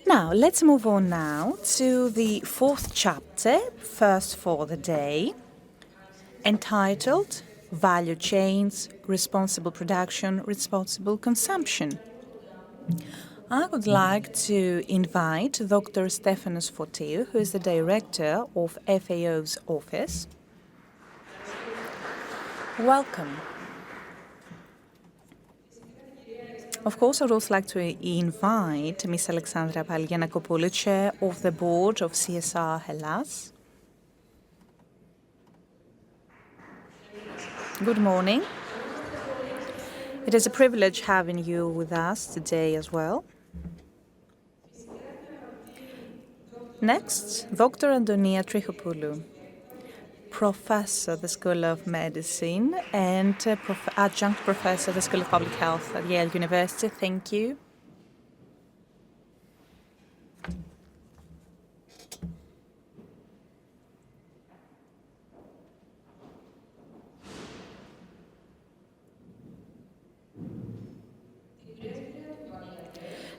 Now, let's move on now to the fourth chapter, first for the day, entitled Value Chains, Responsible Production, Responsible Consumption. I would like to invite Dr. Stefanos Fotiou, who is the director of FAO's office. Welcome. Of course, I would also like to invite Ms. Alexandra Palli-Giannakopoulou, Chair of the Board of CSR Hellas. Good morning. It is a privilege having you with us today as well. Next, Dr. Antonia Trichopoulou, Professor at the School of Medicine and Adjunct Professor at the School of Public Health at YALE University. Thank you.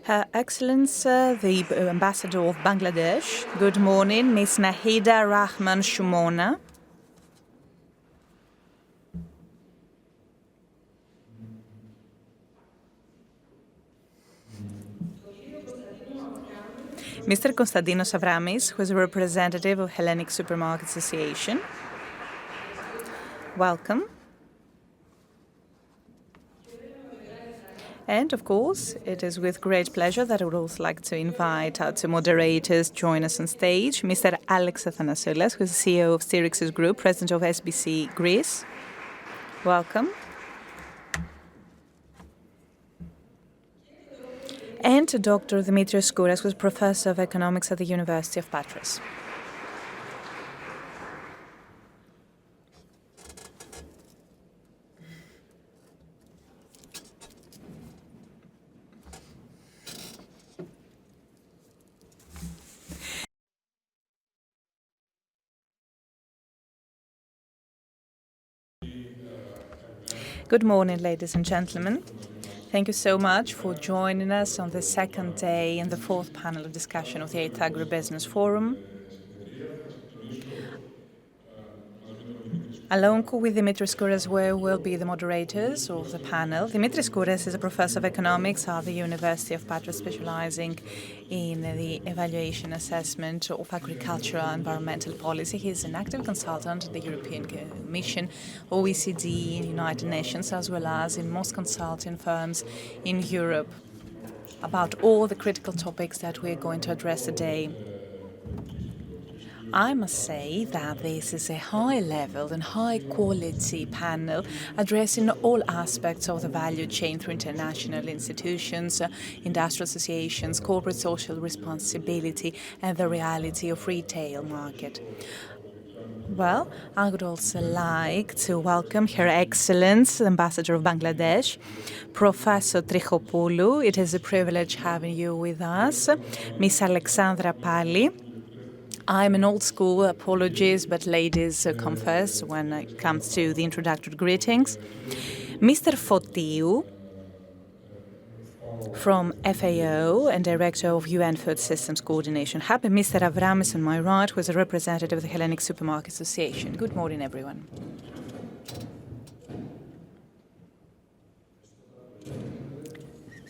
Her Excellency, the Ambassador of Bangladesh. Good morning, Ms. Nahida, Rahman, Shumona. Mr. Konstantinos Avramis, who is a representative of Hellenic Supermarket Association. Welcome. And, of course, it is with great pleasure that I would also like to invite our two moderators to join us on stage. Mr. Athanassoulas, who is the CEO of Stirixis Group, President of SBC Greece. Welcome. And Dr. Dimitris Skouras, who is Professor of Economics at the University of Patras. Good morning, ladies and gentlemen. Thank you so much for joining us on the second day in the fourth panel of discussion of the 8th AgriBusiness Forum. Along with Dimitris Skouras, we will be the moderators of the panel. Dimitris Skouras is a professor of economics at the University of Patras, specializing in the evaluation assessment of agricultural and environmental policy. He is an active consultant at the European Commission, OECD, and United Nations, as well as in most consulting firms in Europe about all the critical topics that we're going to address today. I must say that this is a high-level and high-quality panel addressing all aspects of the value chain through international institutions, industrial associations, corporate social responsibility, and the reality of retail market. Well, I would also like to welcome Her Excellency, the Ambassador of Bangladesh, Professor Trichopoulou. It is a privilege having you with us. Ms. Alexandra Palli. I'm an old school, apologies, but ladies come first when it comes to the introductory greetings. Mr. Fotiou from FAO and Director of UN Food Systems Coordination Hub, and Mr. Avramis on my right, who is a representative of the Hellenic Supermarket Association. Good morning, everyone.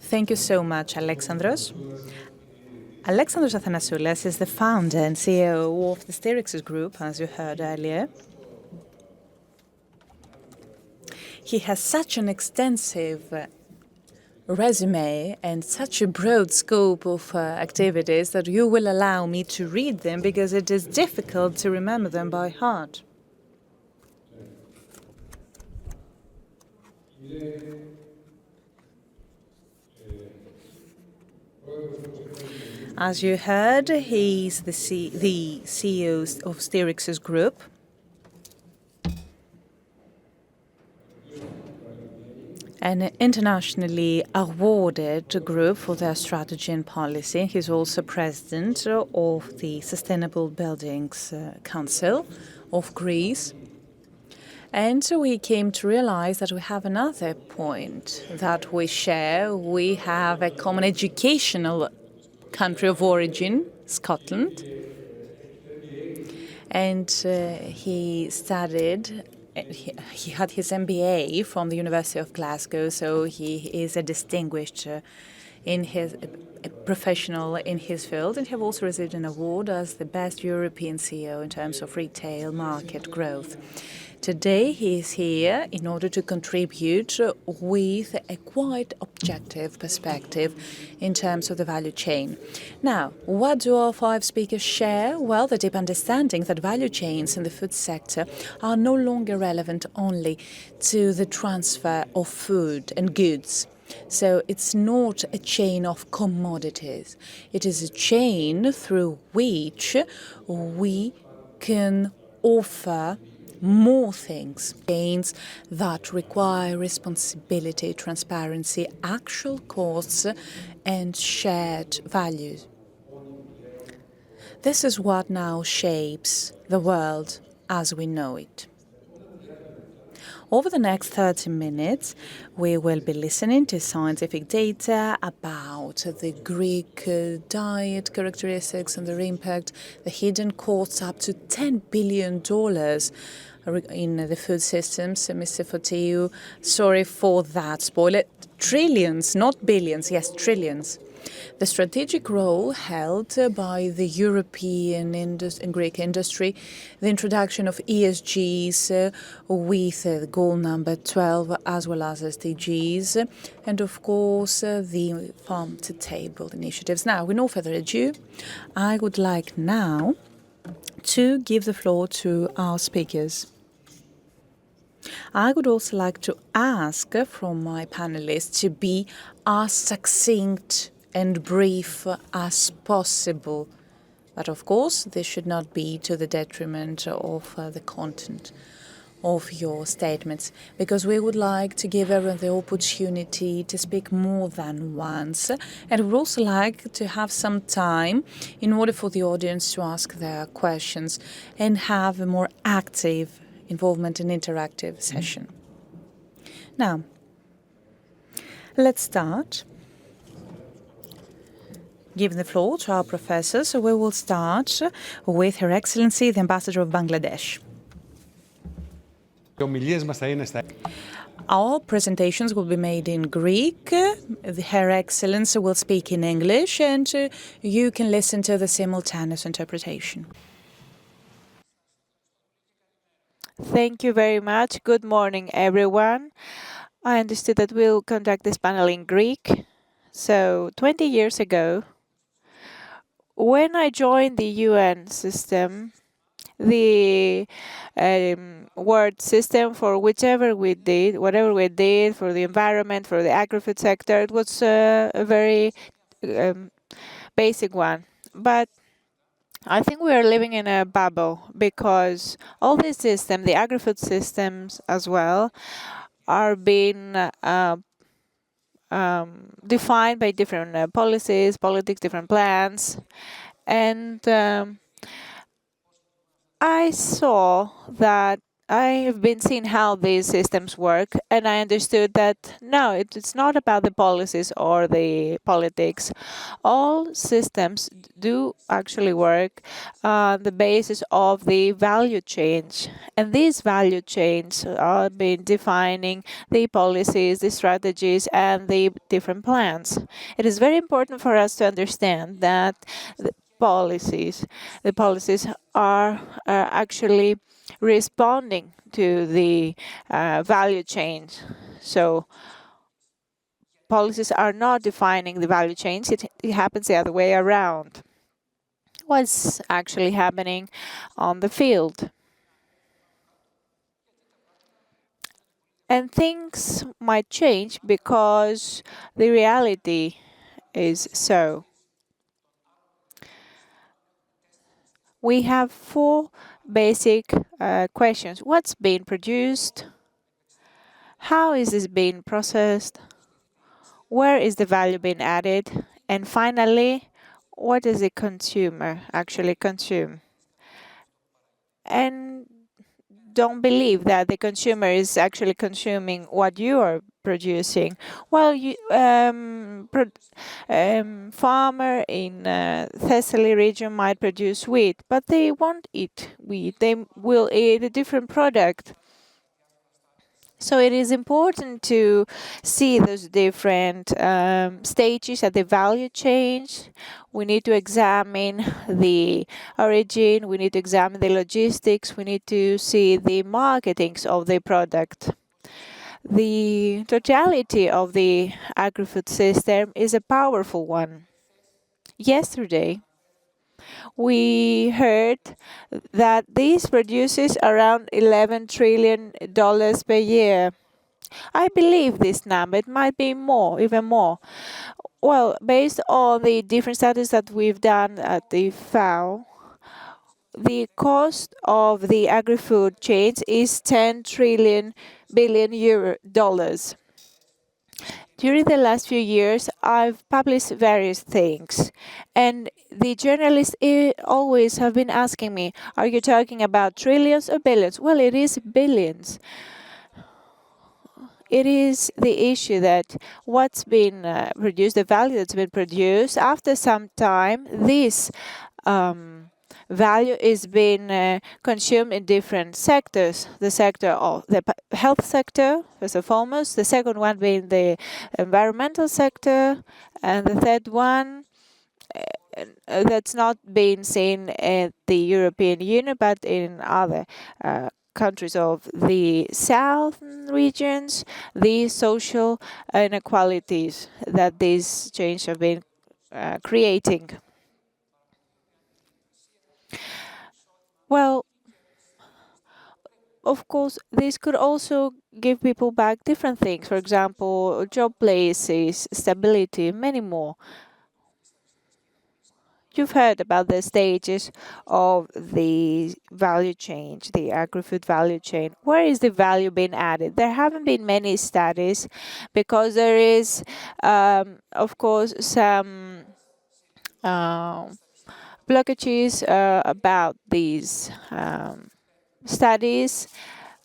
Thank you so much, Alexandros. Alexandros Athanassoulas is the founder and CEO of the Stirixis Group, as you heard earlier. He has such an extensive resume and such a broad scope of activities that you will allow me to read them because it is difficult to remember them by heart. As you heard, he's the CEO of Stirixis Group. An internationally awarded group for their strategy and policy. He's also president of the Sustainable Buildings Council of Greece. And so we came to realize that we have another point that we share. We have a common educational country of origin, Scotland. And he studied, he had his MBA from the University of Glasgow, so he is a distinguished in his professional in his field, and have also received an award as the best European CEO in terms of retail market growth. Today he is here in order to contribute with a quite objective perspective in terms of the value chain. Now, what do our 5 speakers share? Well, the deep understanding that value chains in the food sector are no longer relevant only to the transfer of food and goods. So it's not a chain of commodities. It is a chain through which we can offer more things, chains that require responsibility, transparency, actual costs, and shared values. This is what now shapes the world as we know it. Over the next 30 minutes, we will be listening to scientific data about the Greek diet characteristics and their impact, the hidden costs up to $10 billion in the food systems. Mr. Fotiou, sorry for that spoiler. Trillions, not billions, yes, trillions. The strategic role held by the European and Greek industry, the introduction of ESGs with goal number 12 as well as SDGs, and of course the farm-to-table initiatives. Now, with no further ado, I would like now to give the floor to our speakers. I would also like to ask from my panelists to be as succinct and brief as possible. But of course, this should not be to the detriment of the content of your statements, because we would like to give everyone the opportunity to speak more than once. And we would also like to have some time in order for the audience to ask their questions and have a more active involvement and interactive session. Now, let's start. Giving the floor to our professors, so we will start with Her Excellency, the Ambassador of Bangladesh. Our presentations will be made in Greek. Her Excellency will speak in English, and you can listen to the simultaneous interpretation. Thank you very much. Good morning, everyone. I understood that we'll conduct this panel in Greek. So, 20 years ago, when I joined the UN system, the word system for whatever we did for the environment, for the agri-food sector, it was a very basic one. But I think we are living in a bubble, because all these systems, the agri-food systems as well, are being defined by different policies, politics, different plans. And I saw that I have been seeing how these systems work, and I understood that no, it's not about the policies or the politics. All systems do actually work on the basis of the value chains, and these value chains are been defining the policies, the strategies, and the different plans. It is very important for us to understand that the policies are actually responding to the value chains. So policies are not defining the value chains, it happens the other way around. What's actually happening on the field? And things might change because the reality is so. We have 4 basic questions. What's being produced? How is this being processed? Where is the value being added? And finally, what does the consumer actually consume? And don't believe that the consumer is actually consuming what you are producing. Well, farmer in Thessaly region might produce wheat, but they won't eat wheat. They will eat a different product. So it is important to see those different stages at the value chain. We need to examine the origin, we need to examine the logistics, we need to see the marketings of the product. The totality of the agri-food system is a powerful one. Yesterday, we heard that this produces around $11 trillion per year. I believe this number. It might be more, even more. Well, based on the different studies that we've done at the FAO, the cost of the agri-food chains is $10 billion. During the last few years, I've published various things, and the journalists always have been asking me, are you talking about trillions or billions? Well, it is billions. It is the issue that what's been produced, the value that's been produced, after some time, this value is being consumed in different sectors. The sector of the health sector, first and foremost, the second one being the environmental sector, and the third one that's not being seen in the European Union, but in other countries of the southern regions, the social inequalities that these changes have been creating. Well, of course, this could also give people back different things. For example, job places, stability, many more. You've heard about the stages of the value chain, the agri-food value chain. Where is the value being added? There haven't been many studies because there is, of course, some blockages about these studies.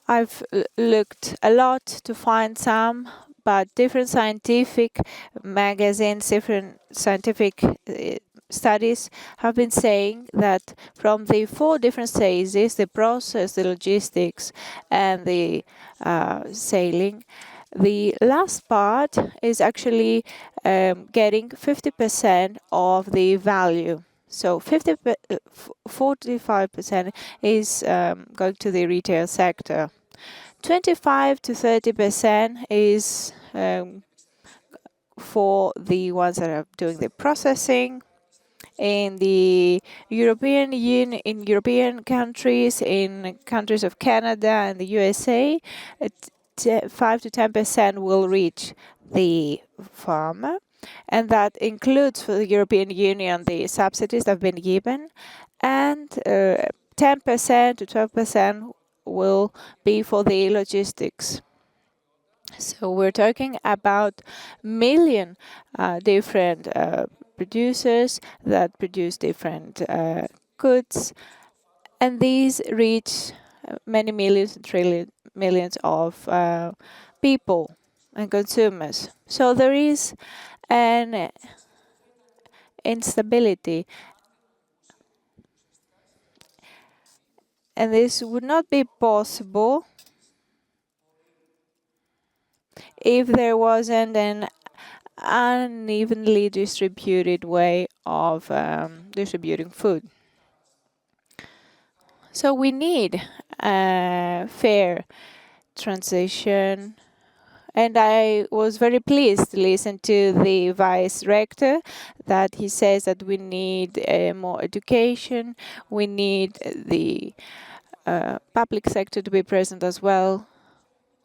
I've looked a lot to find some, but different scientific magazines, different scientific studies have been saying that from the 4 different stages, the process, the logistics, and the selling, the last part is actually getting 50% of the value. So 45% is going to the retail sector. 25 to 30% is for the ones that are doing the processing. In the European Union, in European countries, in countries of Canada and the USA, 5 to 10% will reach the farmer. And that includes for the European Union the subsidies that have been given, and 10% to 12% will be for the logistics. So we're talking about million different producers that produce different goods, and these reach many millions and millions of people and consumers. So there is an instability, and this would not be possible if there wasn't an unevenly distributed way of distributing food. So we need a fair transition. And I was very pleased to listen to the vice rector that he says that we need more education, we need the public sector to be present as well.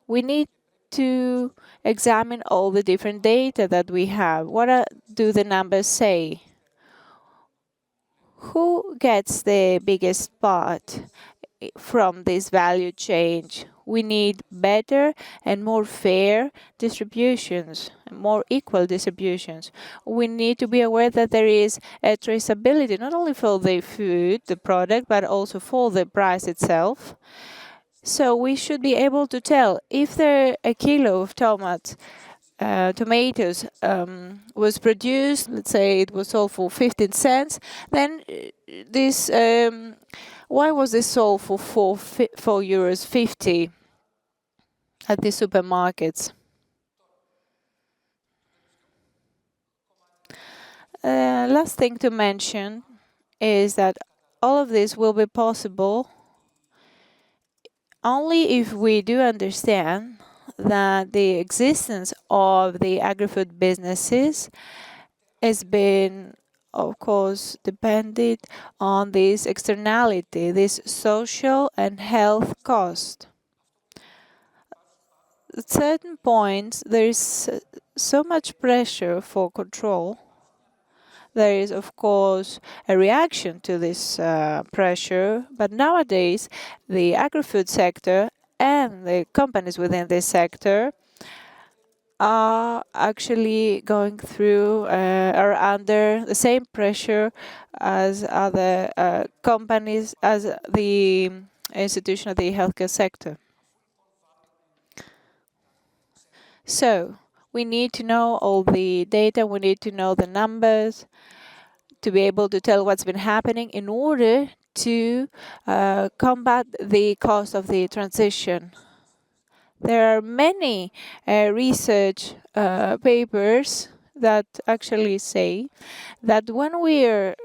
We need to examine all the different data that we have. What do the numbers say? Who gets the biggest part from this value chain? We need better and more fair distributions, more equal distributions. We need to be aware that there is a traceability, not only for the food, the product, but also for the price itself. So we should be able to tell if a kilo of tomatoes was produced, let's say it was sold for 15 cents, then this why was this sold for 4.50 € at the supermarkets? Last thing to mention is that all of this will be possible only if we do understand that the existence of the agri-food businesses has been, of course, dependent on this externality, this social and health cost. At certain points, there is so much pressure for control. There is, of course, a reaction to this pressure, but nowadays the agri-food sector and the companies within this sector are actually going through or under the same pressure as other companies, as the institution of the healthcare sector. So we need to know all the data, we need to know the numbers to be able to tell what's been happening in order to combat the cost of the transition. There are many research papers that actually say that when we are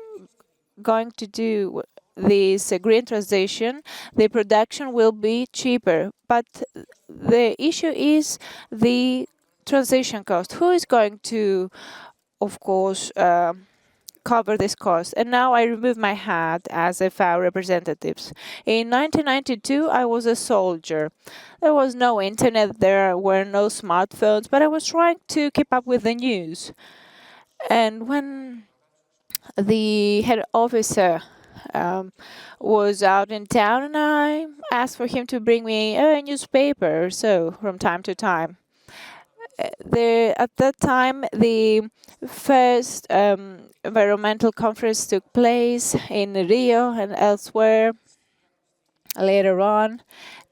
going to do this green transition, the production will be cheaper. But the issue is the transition cost. Who is going to, of course, cover this cost? And now I remove my hat as a FAO representative. In 1992, I was a soldier. There was no internet, there were no smartphones, but I was trying to keep up with the news. And when the head officer was out in town, and I asked for him to bring me a newspaper or so from time to time. At that time, the first environmental conference took place in Rio and elsewhere later on.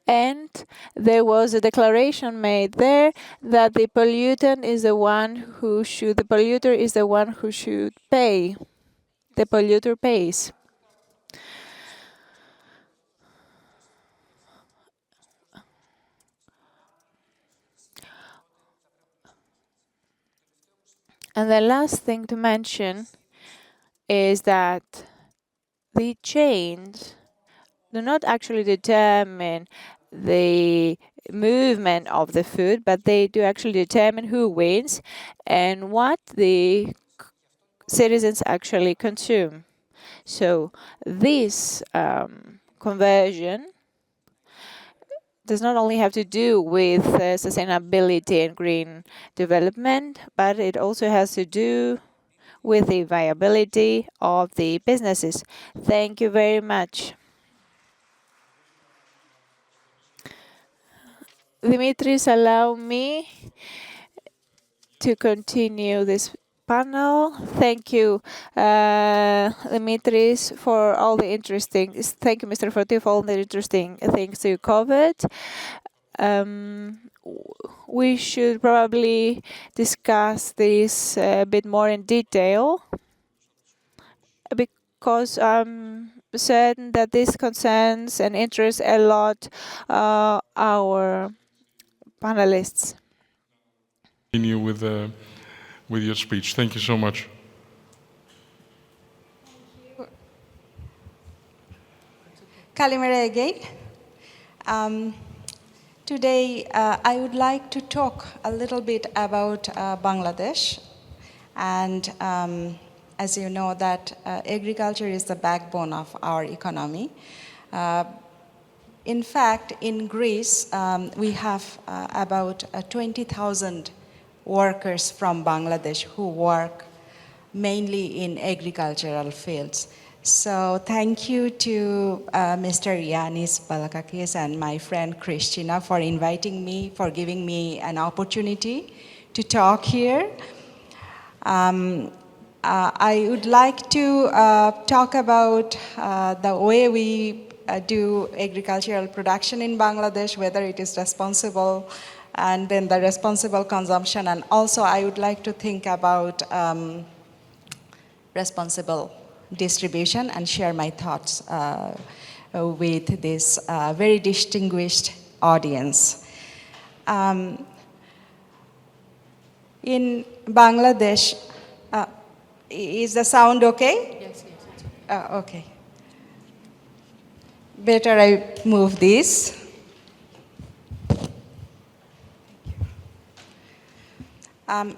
And there was a declaration made there that the polluter is the one who should pay. The polluter pays. And the last thing to mention is that the chains do not actually determine the movement of the food, but they do actually determine who wins and what the citizens actually consume. So this conversion does not only have to do with sustainability and green development, but it also has to do with the viability of the businesses. Thank you very much. Dimitris, allow me to continue this panel. Thank you, Dimitris, for all the interesting. Thank you, Mr. Fotiou, for all the interesting things you covered. We should probably discuss this a bit more in detail because I'm certain that this concerns and interests a lot our panelists. Continue with your speech. Thank you so much. Kalimera again. Today, I would like to talk a little bit about Bangladesh. And as you know, that agriculture is the backbone of our economy. In fact, in Greece, we have about 20,000 workers from Bangladesh who work mainly in agricultural fields. So thank you to Mr. Yanis Balakakis and my friend Christina for inviting me, for giving me an opportunity to talk here. I would like to talk about the way we do agricultural production in Bangladesh, whether it is responsible, and then the responsible consumption. And also I would like to think about responsible distribution and share my thoughts with this very distinguished audience. In Bangladesh, is the sound okay? Yes, yes. Okay. Better I move this.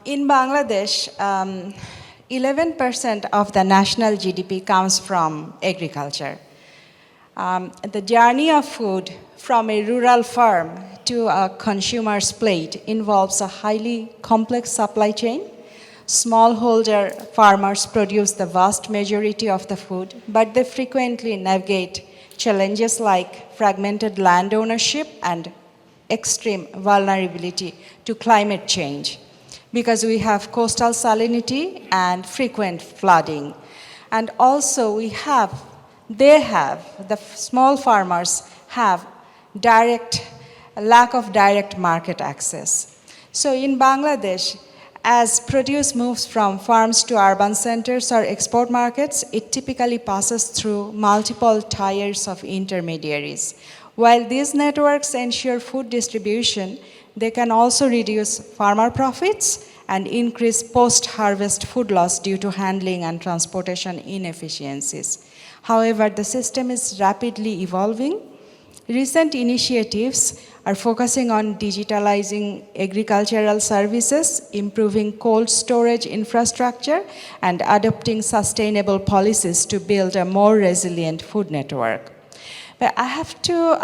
In Bangladesh, 11% of the national GDP comes from agriculture. The journey of food from a rural farm to a consumer's plate involves a highly complex supply chain. Smallholder farmers produce the vast majority of the food, but they frequently navigate challenges like fragmented land ownership and extreme vulnerability to climate change, because we have coastal salinity and frequent flooding. And also the small farmers have lack of direct market access. So in Bangladesh, as produce moves from farms to urban centers or export markets, it typically passes through multiple tiers of intermediaries. While these networks ensure food distribution, they can also reduce farmer profits and increase post-harvest food loss due to handling and transportation inefficiencies. However, the system is rapidly evolving. Recent initiatives are focusing on digitalizing agricultural services, improving cold storage infrastructure, and adopting sustainable policies to build a more resilient food network. But I have to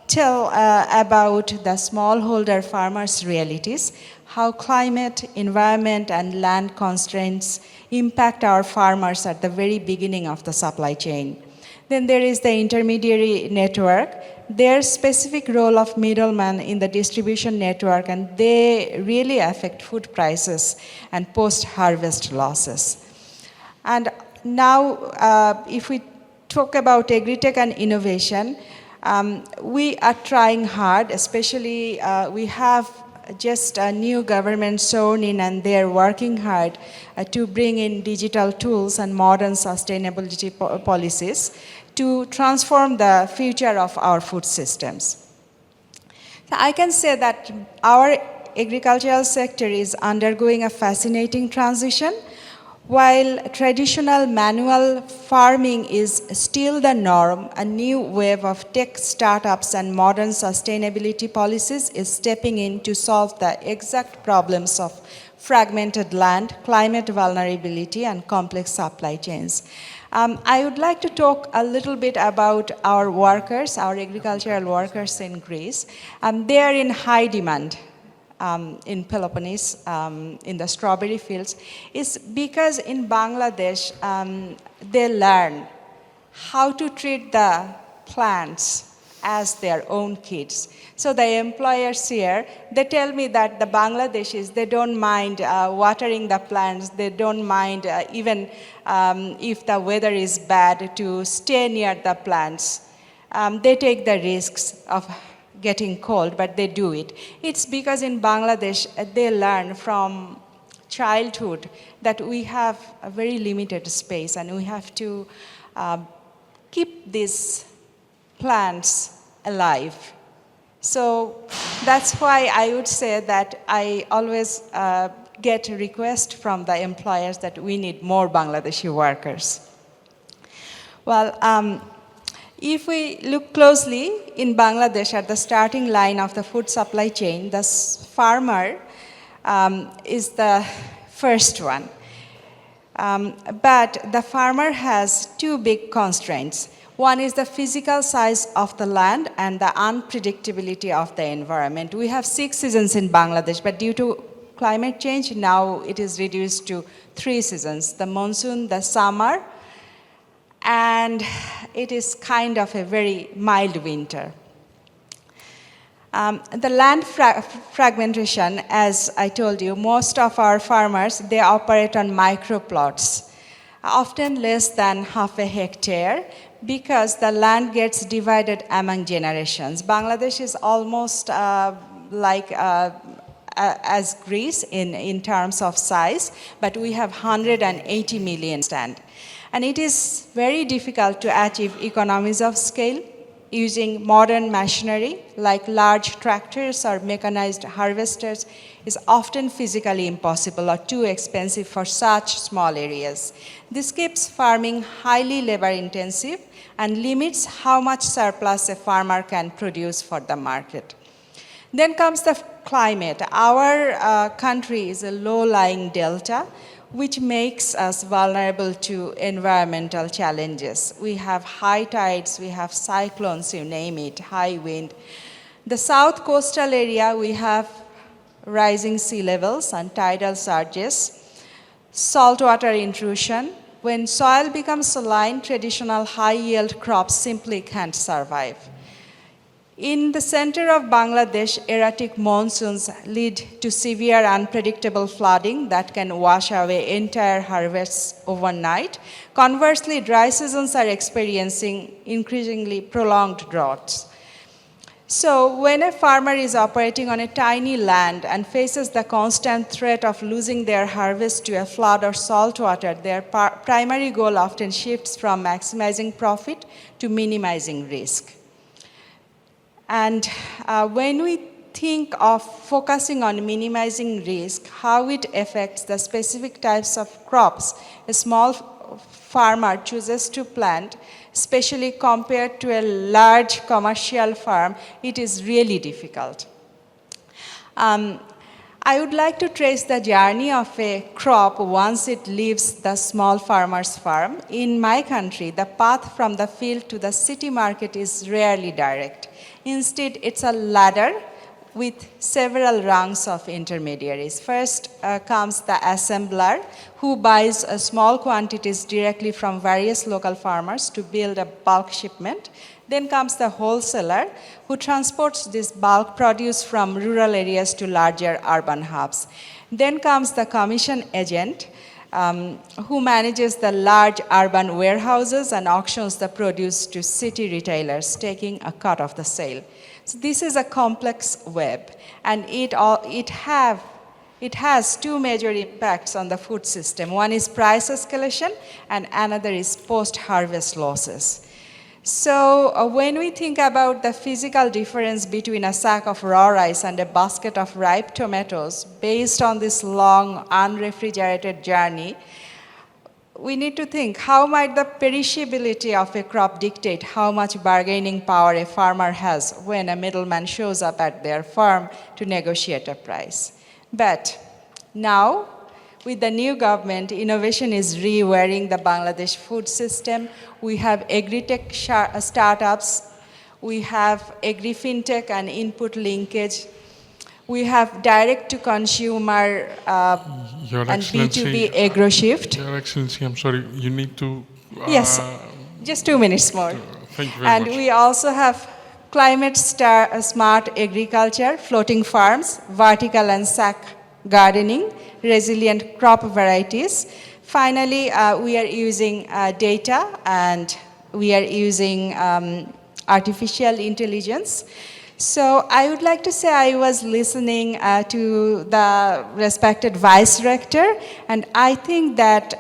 tell about the smallholder farmers' realities, how climate, environment, and land constraints impact our farmers at the very beginning of the supply chain. Then there is the intermediary network, their specific role of middleman in the distribution network, and they really affect food prices and post-harvest losses. And now, if we talk about agri-tech and innovation, we are trying hard, especially we have just a new government sworn in, and they're working hard to bring in digital tools and modern sustainability policies to transform the future of our food systems. So I can say that our agricultural sector is undergoing a fascinating transition. While traditional manual farming is still the norm, a new wave of tech startups and modern sustainability policies is stepping in to solve the exact problems of fragmented land, climate vulnerability, and complex supply chains. I would like to talk a little bit about our workers, our agricultural workers in Greece. They are in high demand in Peloponnese, in the strawberry fields, is because in Bangladesh, they learn how to treat the plants as their own kids. So the employers here, they tell me that the Bangladeshis, they don't mind watering the plants, they don't mind even if the weather is bad to stay near the plants. They take the risks of getting cold, but they do it. It's because in Bangladesh, they learn from childhood that we have a very limited space and we have to keep these plants alive. So that's why I would say that I always get a request from the employers that we need more Bangladeshi workers. Well, if we look closely in Bangladesh at the starting line of the food supply chain, the farmer is the first one. But the farmer has two big constraints. One is the physical size of the land and the unpredictability of the environment. We have 6 seasons in Bangladesh, but due to climate change, now it is reduced to 3 seasons, the monsoon, the summer, and it is kind of a very mild winter. The land fragmentation, as I told you, most of our farmers, they operate on microplots. often less than half a hectare, because the land gets divided among generations. Bangladesh is almost as Greece in terms of size, but we have 180 million stand. And it is very difficult to achieve economies of scale using modern machinery like large tractors or mechanized harvesters is often physically impossible or too expensive for such small areas. This keeps farming highly labor intensive and limits how much surplus a farmer can produce for the market. Then comes the climate. Our country is a low-lying delta, which makes us vulnerable to environmental challenges. We have high tides, we have cyclones, you name it, high wind. The south coastal area, we have rising sea levels and tidal surges, saltwater intrusion. When soil becomes saline, traditional high-yield crops simply can't survive. In the center of Bangladesh, erratic monsoons lead to severe unpredictable flooding that can wash away entire harvests overnight. Conversely, dry seasons are experiencing increasingly prolonged droughts. So when a farmer is operating on a tiny land and faces the constant threat of losing their harvest to a flood or saltwater, their primary goal often shifts from maximizing profit to minimizing risk. And when we think of focusing on minimizing risk, how it affects the specific types of crops a small farmer chooses to plant, especially compared to a large commercial farm, it is really difficult. I would like to trace the journey of a crop once it leaves the small farmer's farm. In my country, the path from the field to the city market is rarely direct. Instead, it's a ladder with several rungs of intermediaries. First comes the assembler, who buys small quantities directly from various local farmers to build a bulk shipment. Then comes the wholesaler, who transports this bulk produce from rural areas to larger urban hubs. Then comes the commission agent, who manages the large urban warehouses and auctions the produce to city retailers, taking a cut of the sale. So this is a complex web, and it has two major impacts on the food system. One is price escalation, and another is post-harvest losses. So when we think about the physical difference between a sack of raw rice and a basket of ripe tomatoes, based on this long, unrefrigerated journey, we need to think, how might the perishability of a crop dictate how much bargaining power a farmer has when a middleman shows up at their farm to negotiate a price? But now, with the new government, innovation is rewiring the Bangladesh food system. We have agri-tech startups. We have agri-fintech and input linkage. We have direct-to-consumer and B2B agro-shift. Your Excellency, I'm sorry, you need to... Yes, just 2 minutes more. Thank you very much. And we also have climate-smart agriculture, floating farms, vertical and sack gardening, resilient crop varieties. Finally, we are using data, and we are using artificial intelligence. So I would like to say I was listening to the respected Vice Rector, and I think that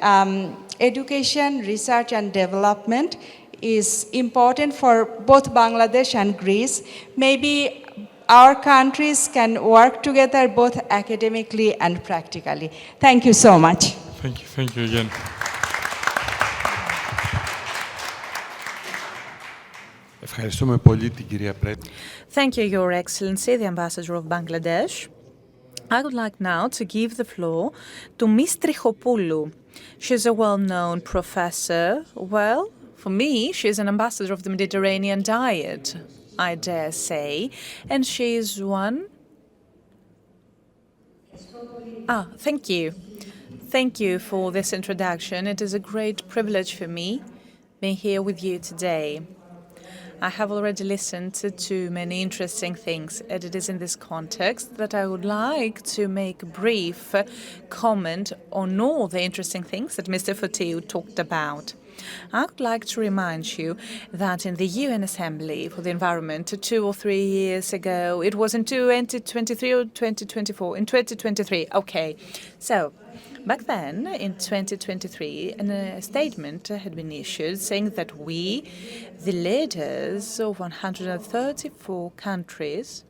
education, research, and development is important for both Bangladesh and Greece. Maybe our countries can work together both academically and practically. Thank you so much. Thank you again. Thank you, Your Excellency, the Ambassador of Bangladesh. I would like now to give the floor to Ms. Trichopoulou. She's a well-known professor. Well, for me, she's an ambassador of the Mediterranean diet, I dare say, and she is one... thank you. Thank you for this introduction. It is a great privilege for me being here with you today. I have already listened to many interesting things, and it is in this context that I would like to make a brief comment on all the interesting things that Mr. Fotiou talked about. I would like to remind you that in the UN Assembly for the Environment 2 or 3 years ago, it was in 2023 or 2024? In 2023, okay. So, back then, in 2023, a statement had been issued saying that we, the leaders of 134 countries,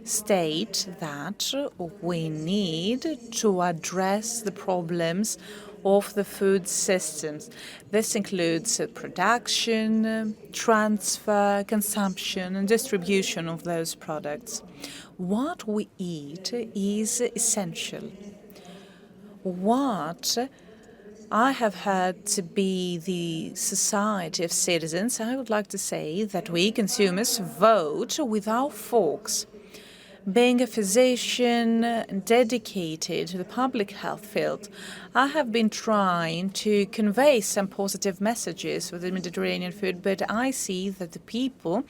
state that we need to address the problems of the food systems. This includes production, transfer, consumption, and distribution of those products. What we eat is essential. What I have heard to be the society of citizens, I would like to say that we consumers vote with our forks. Being a physician dedicated to the public health field, I have been trying to convey some positive messages with the Mediterranean food, but I see that the people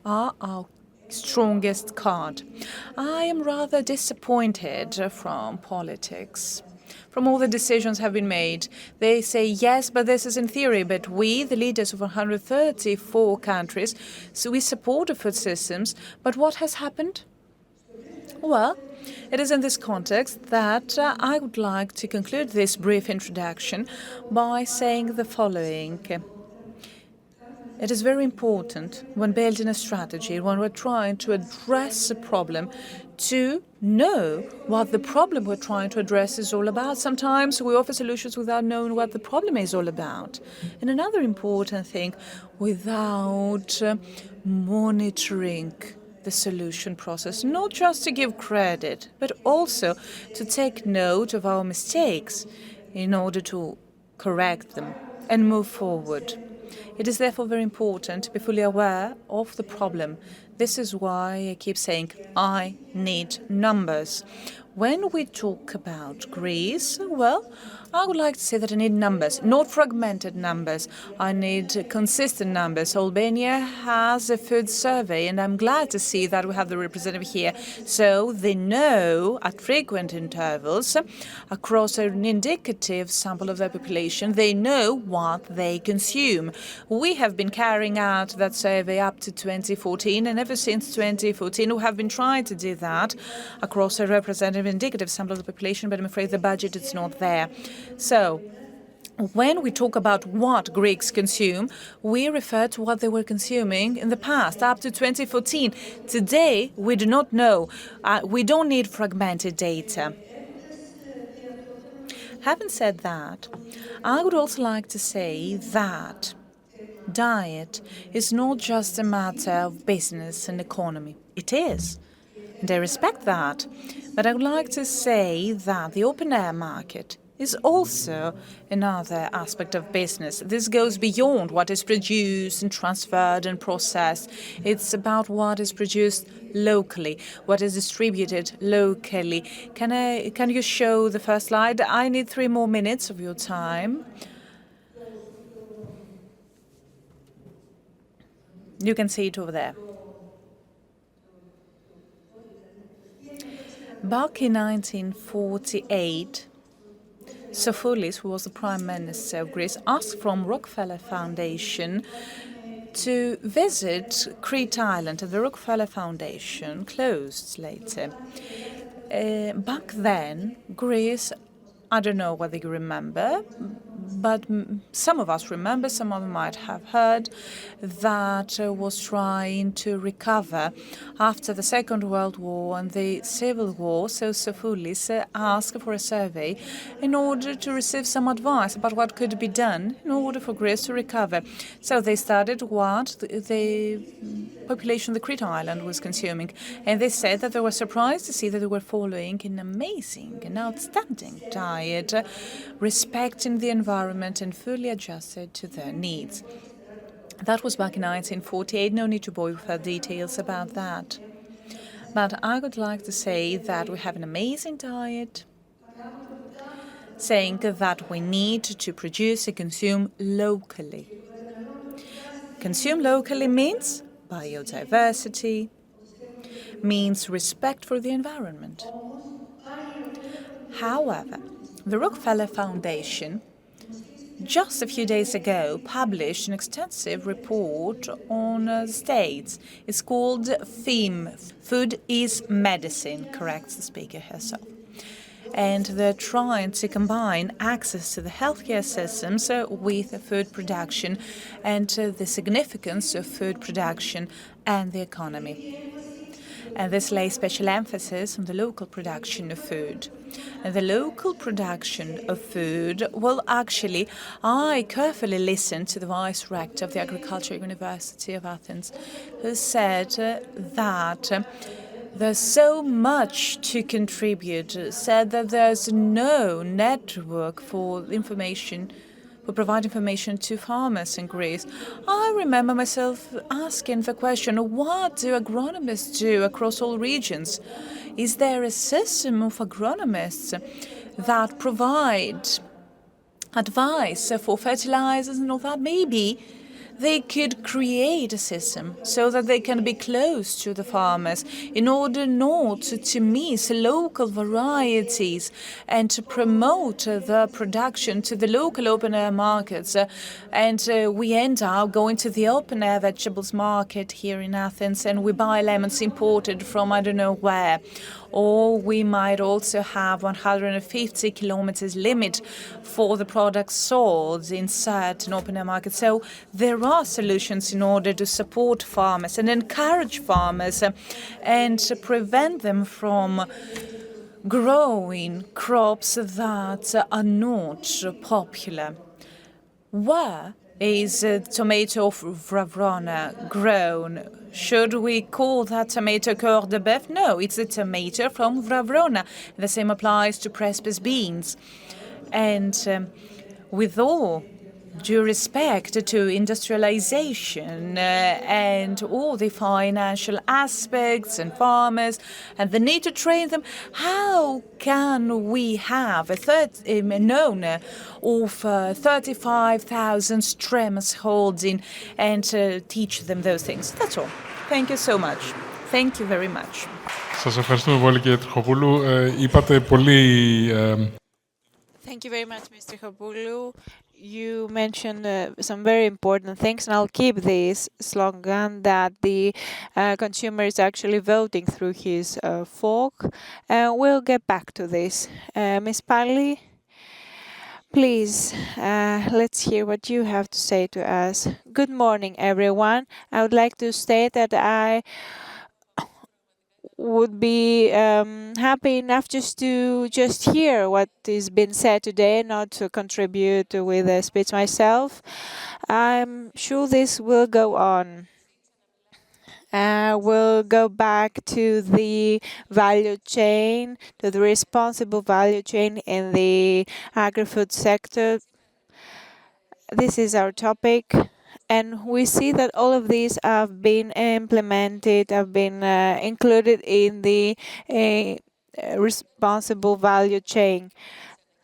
are our strongest card. I am rather disappointed from politics. From all the decisions have been made. They say, yes, but this is in theory. But we, the leaders of 134 countries, so we support the food systems. But what has happened? Well, it is in this context that I would like to conclude this brief introduction by saying the following. It is very important when building a strategy, when we're trying to address a problem, to know what the problem we're trying to address is all about. Sometimes we offer solutions without knowing what the problem is all about. And another important thing, without monitoring the solution process, not just to give credit, but also to take note of our mistakes in order to correct them and move forward. It is therefore very important to be fully aware of the problem. This is why I keep saying I need numbers. When we talk about Greece, well, I would like to say that I need numbers, not fragmented numbers. I need consistent numbers. Albania has a food survey, and I'm glad to see that we have the representative here. So they know at frequent intervals, across an indicative sample of their population, they know what they consume. We have been carrying out that survey up to 2014, and ever since 2014, we have been trying to do that across a representative indicative sample of the population, but I'm afraid the budget is not there. So, when we talk about what Greeks consume, we refer to what they were consuming in the past, up to 2014. Today, we do not know. We don't need fragmented data. Having said that, I would also like to say that diet is not just a matter of business and economy. It is. And I respect that. But I would like to say that the open-air market is also another aspect of business. This goes beyond what is produced and transferred and processed. It's about what is produced locally, what is distributed locally. Can you show the first slide? I need 3 more minutes of your time. You can see it over there. Back in 1948, Sofoulis, who was the Prime Minister of Greece, asked from Rockefeller Foundation to visit Crete Island, and the Rockefeller Foundation closed later. Back then, Greece, I don't know whether you remember, but some of us remember, some of them might have heard, that was trying to recover after the Second World War and the Civil War. So Sofoulis asked for a survey in order to receive some advice about what could be done in order for Greece to recover. So they studied what the population of the Crete Island was consuming, and they said that they were surprised to see that they were following an amazing and outstanding diet, respecting the environment and fully adjusted to their needs. That was back in 1948. No need to bore you with further details about that. But I would like to say that we have an amazing diet, saying that we need to produce and consume locally. Consume locally means biodiversity, means respect for the environment. However, the Rockefeller Foundation just a few days ago published an extensive report on the states. It's called FEME, Food is Medicine, corrects the speaker herself. And they're trying to combine access to the healthcare systems with food production and the significance of food production and the economy. And this lays special emphasis on the local production of food. And the local production of food, well, actually, I carefully listened to the vice rector of the Agricultural University of Athens, who said that there's so much to contribute, said that there's no network for information, for provide information to farmers in Greece. I remember myself asking the question, what do agronomists do across all regions? Is there a system of agronomists that provide advice for fertilizers and all that? Maybe they could create a system so that they can be close to the farmers in order not to miss local varieties and to promote the production to the local open-air markets. We end up going to the open-air vegetables market here in Athens and we buy lemons imported from I don't know where. Or we might also have 150 kilometers limit for the products sold in certain open-air markets. So there are solutions in order to support farmers and encourage farmers and to prevent them from growing crops that are not popular. Where is tomato Vrafrona grown? Should we call that tomato cœur de bœuf? No, it's a tomato from Vrafrona. The same applies to Prespes beans. And with all due respect to industrialization and all the financial aspects and farmers and the need to train them, how can we have a known of 35,000 streams holding and teach them those things? That's all. Thank you so much. Thank you very much. Σας ευχαριστούμε πολύ, κύριε Τριχοπούλου. Είπατε πολύ... Thank you very much, Mr. Trichopoulou. You mentioned some very important things, and I'll keep this slogan that the consumer is actually voting through his fork. We'll get back to this. Ms. Palli, please, let's hear what you have to say to us. Good morning, everyone. I would like to state that I would be happy enough just to hear what is being said today, not to contribute with a speech myself. I'm sure this will go on. We'll go back to the value chain, to the responsible value chain in the agri-food sector. This is our topic. And we see that all of these have been implemented, have been included in the responsible value chain.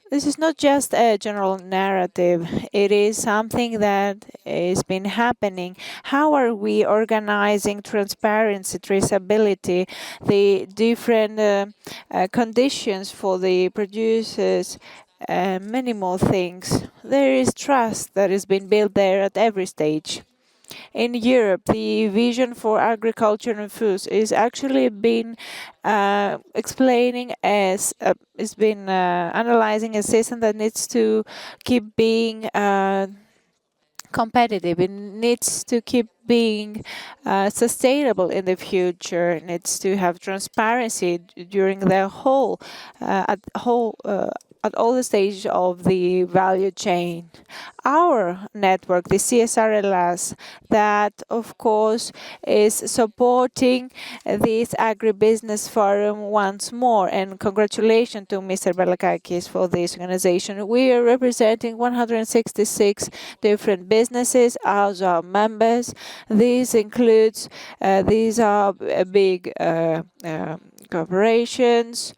This is not just a general narrative. It is something that has been happening. How are we organizing transparency, traceability, the different conditions for the producers, many more things? There is trust that has been built there at every stage. In Europe, the vision for agriculture and foods is actually been explaining as it's been analyzing a system that needs to keep being competitive. It needs to keep being sustainable in the future. It needs to have transparency during the whole at all the stages of the value chain. Our network, the CSRLS, that of course is supporting this AgriBusiness Forum once more, and congratulations to Mr. Balakakis for this organization. We are representing 166 different businesses as our members. These includes, these are big corporations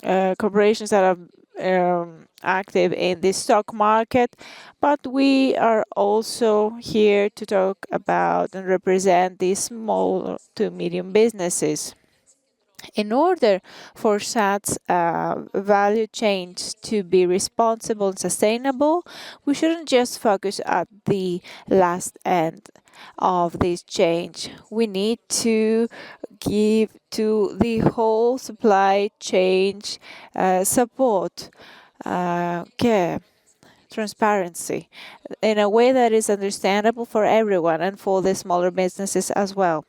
that are active in the stock market, but we are also here to talk about and represent these small to medium businesses. In order for such value chains to be responsible and sustainable, we shouldn't just focus at the last end of this change. We need to give to the whole supply chain support, care, transparency in a way that is understandable for everyone and for the smaller businesses as well.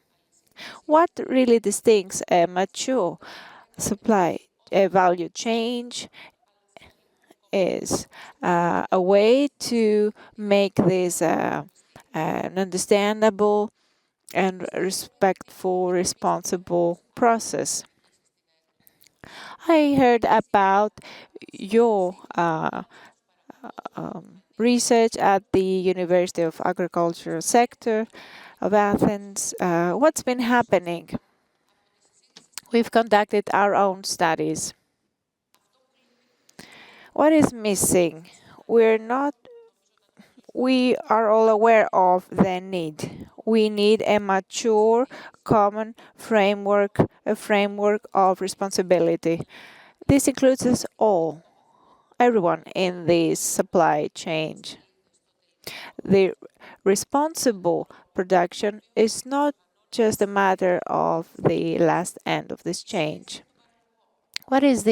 What really distinguishes a mature supply value chain is a way to make this an understandable and respectful, responsible process. I heard about your research at the University of Agricultural Sector of Athens. What's been happening? We've conducted our own studies. What is missing? We are all aware of the need. We need a mature, common framework, a framework of responsibility. This includes us all, everyone in this supply chain. The responsible production is not just a matter of the last end of this change. What is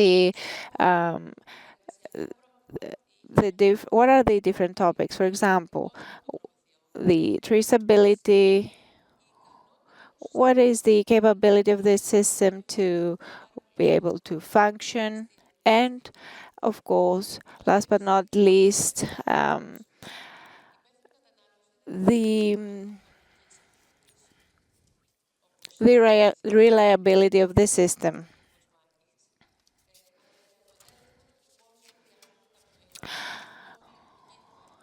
what are the different topics? For example, the traceability. What is the capability of the system to be able to function? And of course, last but not least, the reliability of the system.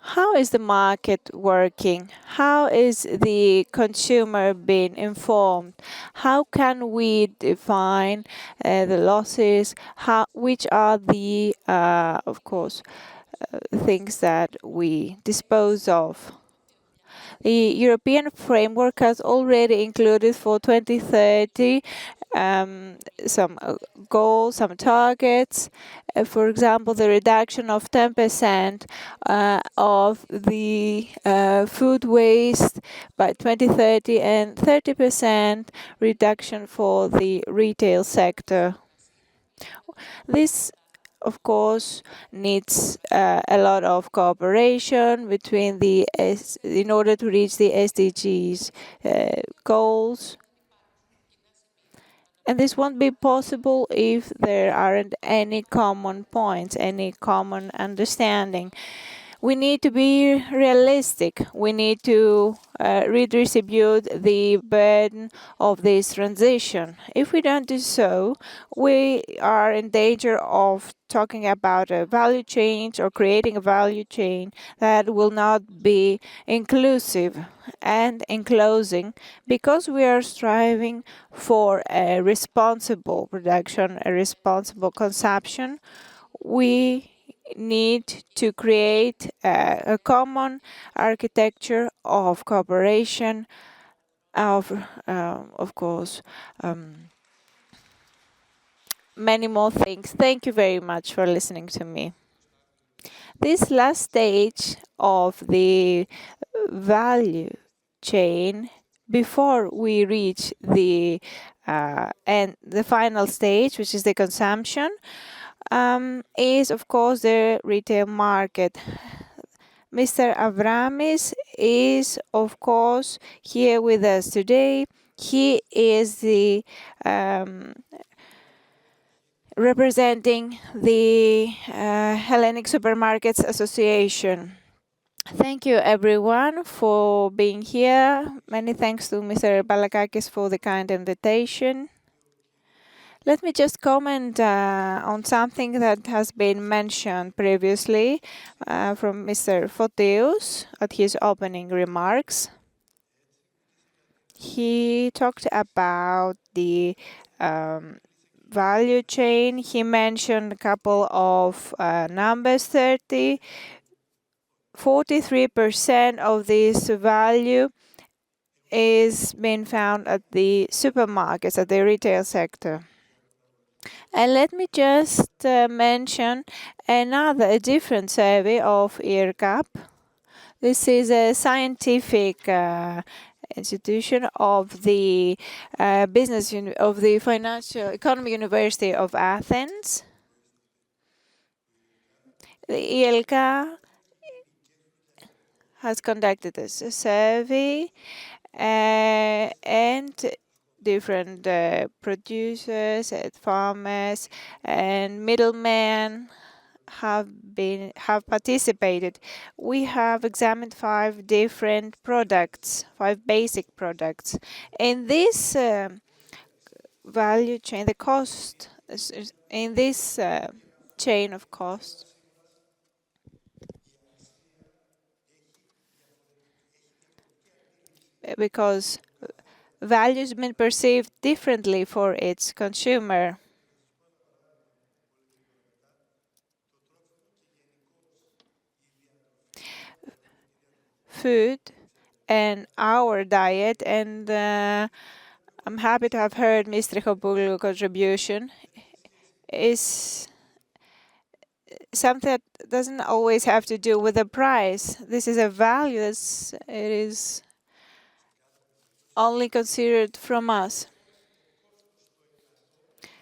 How is the market working? How is the consumer being informed? How can we define the losses? Which are the, of course, things that we dispose of? The European framework has already included for 2030 some goals, some targets. For example, the reduction of 10% of the food waste by 2030 and 30% reduction for the retail sector. This, of course, needs a lot of cooperation between in order to reach the SDGs goals. And this won't be possible if there aren't any common points, any common understanding. We need to be realistic. We need to redistribute the burden of this transition. If we don't do so, we are in danger of talking about a value chain or creating a value chain that will not be inclusive. And in closing, because we are striving for a responsible production, a responsible consumption, we need to create a common architecture of cooperation, of course, many more things. Thank you very much for listening to me. This last stage of the value chain, before we reach the final stage, which is the consumption, is of course the retail market. Mr. Avramis is of course here with us today. He is the representing the Hellenic Supermarkets Association. Thank you everyone for being here. Many thanks to Mr. Balakakis for the kind invitation. Let me just comment on something that has been mentioned previously from Mr. Fotiou at his opening remarks. He talked about the value chain. He mentioned a couple of numbers, 43% of this value is being found at the supermarkets, at the retail sector. And let me just mention a different survey of IRCAP. This is a scientific institution of the of the Financial Economy University of Athens. The ILCA has conducted a survey and different producers and farmers and middlemen have participated. We have examined 5 different products, 5 basic products. In this value chain, the cost in this chain of cost, because value has been perceived differently for its consumer. Food and our diet, and I'm happy to have heard Ms. Trichopoulou's contribution, is something that doesn't always have to do with the price. This is a value it is only considered from us.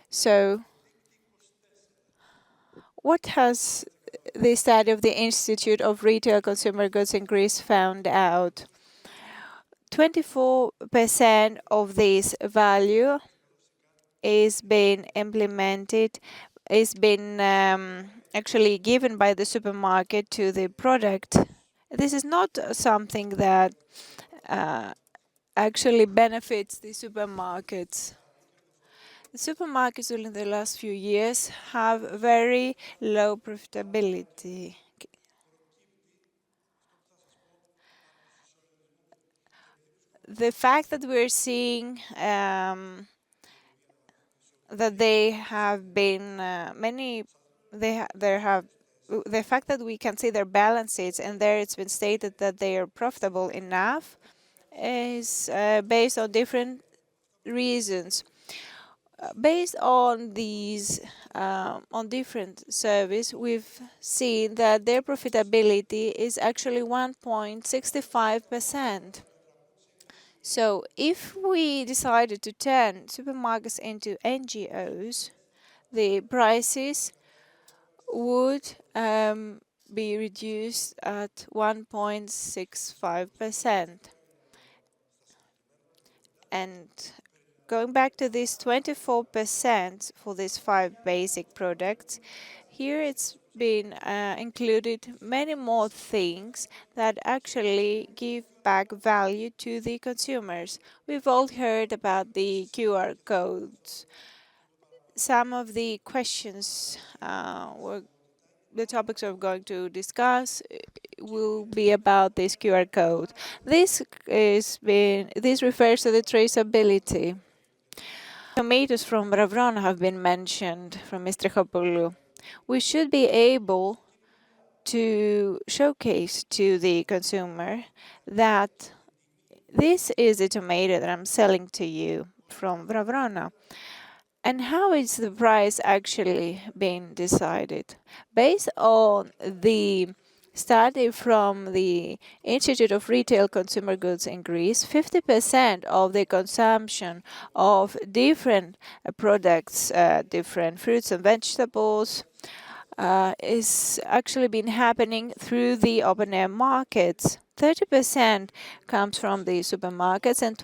So what has the study of the Institute of Retail Consumer Goods in Greece found out? 24% of this value is being implemented, is being actually given by the supermarket to the product. This is not something that actually benefits the supermarkets. The supermarkets during the last few years have very low profitability. The fact that we're seeing that they have been the fact that we can see their balance sheets and there it's been stated that they are profitable enough is based on different reasons. Based on these on different surveys, we've seen that their profitability is actually 1.65%. So if we decided to turn supermarkets into NGOs, the prices would be reduced at 1.65%. And going back to this 24% for these 5 basic products, here it's been included many more things that actually give back value to the consumers. We've all heard about the QR codes. Some of the questions the topics we're going to discuss will be about this QR code. This refers to the traceability. Tomatoes from Ravron have been mentioned from Mr. Trichopoulou. We should be able to showcase to the consumer that this is a tomato that I'm selling to you from Vravrona. And how is the price actually being decided? Based on the study from the Institute of Retail Consumer Goods in Greece, 50% of the consumption of different products, different fruits and vegetables, is actually been happening through the open-air markets. 30% comes from the supermarkets and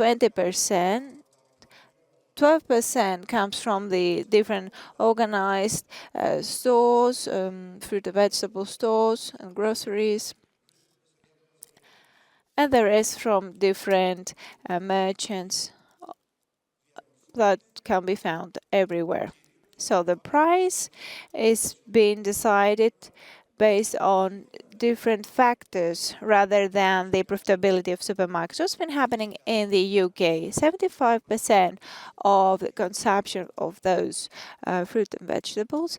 12% comes from the different organized stores, fruit and vegetable stores and groceries, and the rest from different merchants that can be found everywhere. So the price is being decided based on different factors rather than the profitability of supermarkets. What's been happening in the UK? 75% of the consumption of those fruit and vegetables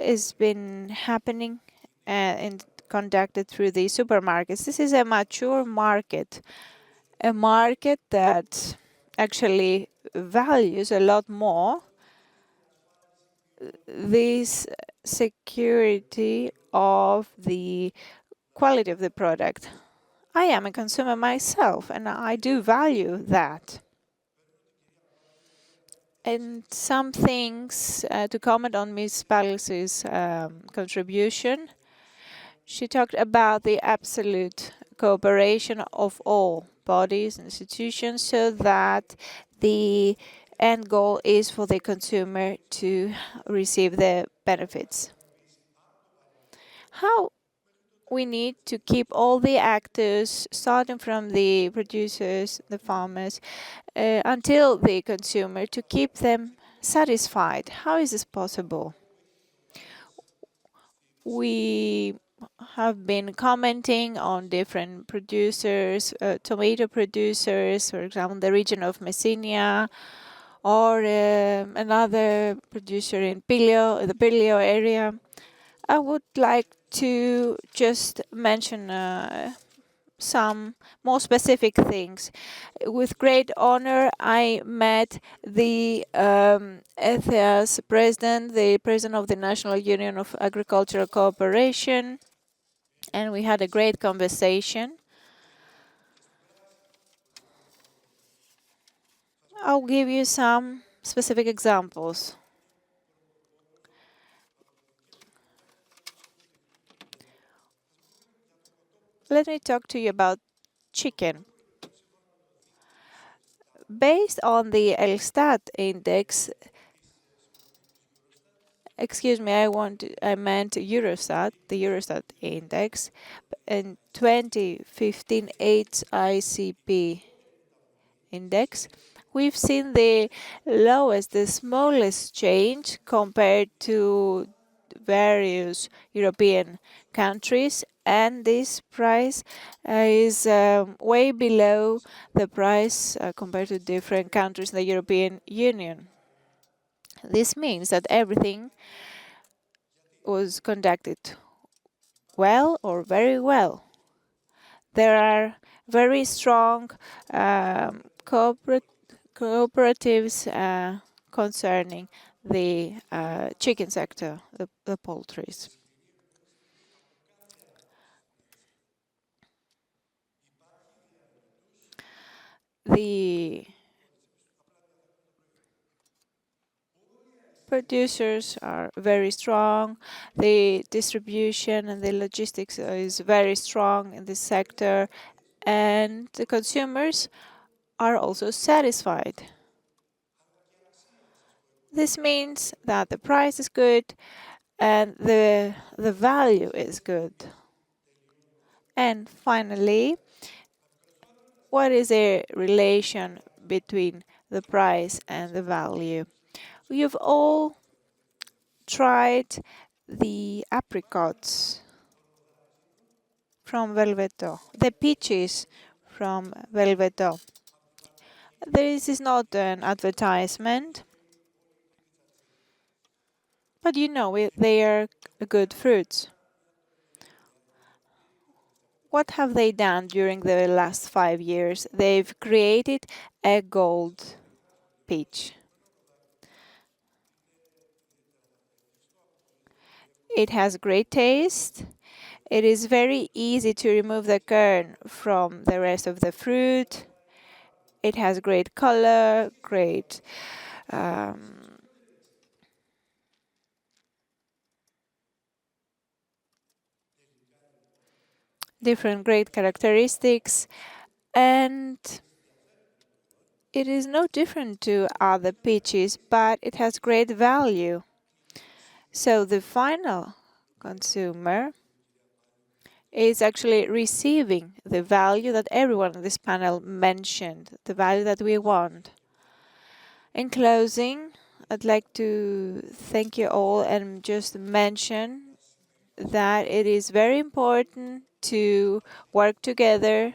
has been happening and conducted through the supermarkets. This is a mature market, a market that actually values a lot more this security of the quality of the product. I am a consumer myself, and I do value that. And some things to comment on Ms. Pallis's contribution. She talked about the absolute cooperation of all bodies and institutions so that the end goal is for the consumer to receive the benefits. How we need to keep all the actors, starting from the producers, the farmers, until the consumer, to keep them satisfied. How is this possible? We have been commenting on different producers, tomato producers, for example, the region of Messina, or another producer in the Pillio area. I would like to just mention some more specific things. With great honor, I met the ETHEAS president, the president of the National Union of Agricultural Cooperation, and we had a great conversation. I'll give you some specific examples. Let me talk to you about chicken. Based on the Elstat index, excuse me, I meant Eurostat, the Eurostat index, in 2015 ICP index, we've seen the lowest, the smallest change compared to various European countries, and this price is way below the price compared to different countries in the European Union. This means that everything was conducted well or very well. There are very strong cooperatives concerning the chicken sector, the poultries. The producers are very strong. The distribution and the logistics is very strong in this sector, and the consumers are also satisfied. This means that the price is good and the value is good. And finally, what is a relation between the price and the value? You've all tried the apricots from Velveto, the peaches from Velveto. This is not an advertisement, but you know they are good fruits. What have they done during the last 5 years? They've created a gold peach. It has great taste. It is very easy to remove the kern from the rest of the fruit. It has great color, great different great characteristics, and it is no different to other peaches, but it has great value. So the final consumer is actually receiving the value that everyone in this panel mentioned, the value that we want. In closing, I'd like to thank you all and just mention that it is very important to work together,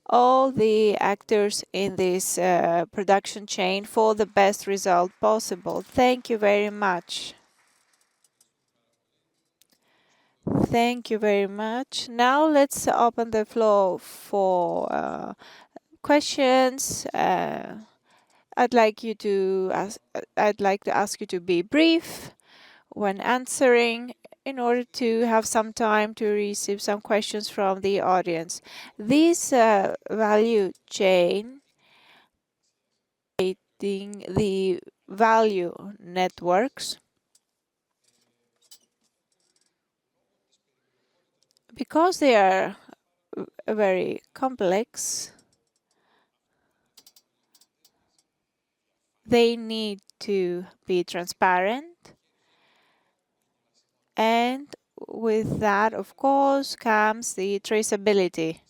all the actors in this production chain, for the best result possible. Thank you very much. Thank you very much. Now let's open the floor for questions. I'd like to ask you to be brief when answering, in order to have some time to receive some questions from the audience. This value chain, the value networks, because they are very complex, they need to be transparent, and with that, of course, comes the traceability.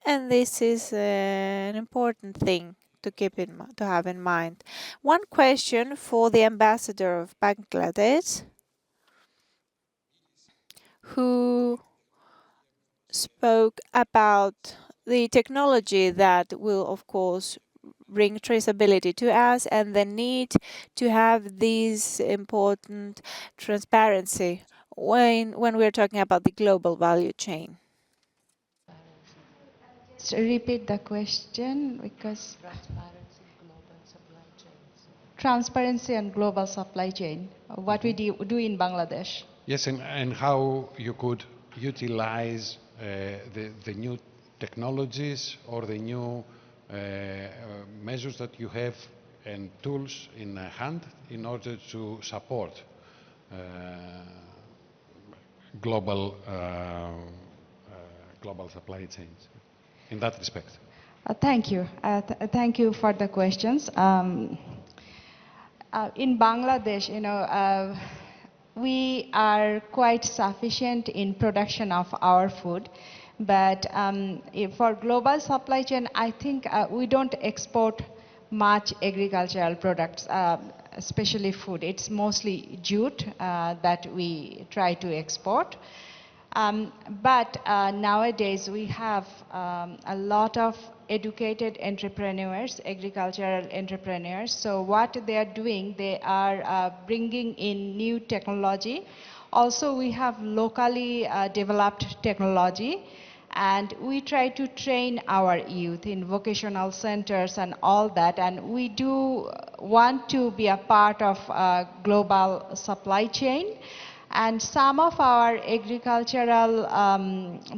And this is an important thing to have in mind. One question for the ambassador of Bangladesh, who spoke about the technology that will, of course, bring traceability to us, and the need to have this important transparency when we're talking about the global value chain. So repeat the question, because transparency and global supply chain. What we do in Bangladesh. Yes, and how you could utilize the new technologies or the new measures that you have and tools in hand in order to support global supply chains in that respect. Thank you. Thank you for the questions. In Bangladesh, we are quite sufficient in production of our food, but for global supply chain, I think we don't export much agricultural products, especially food. It's mostly jute that we try to export. But nowadays we have a lot of educated entrepreneurs, agricultural entrepreneurs. So what they are doing, they are bringing in new technology. Also, we have locally developed technology, and we try to train our youth in vocational centers and all that. And we do want to be a part of global supply chain. And some of our agricultural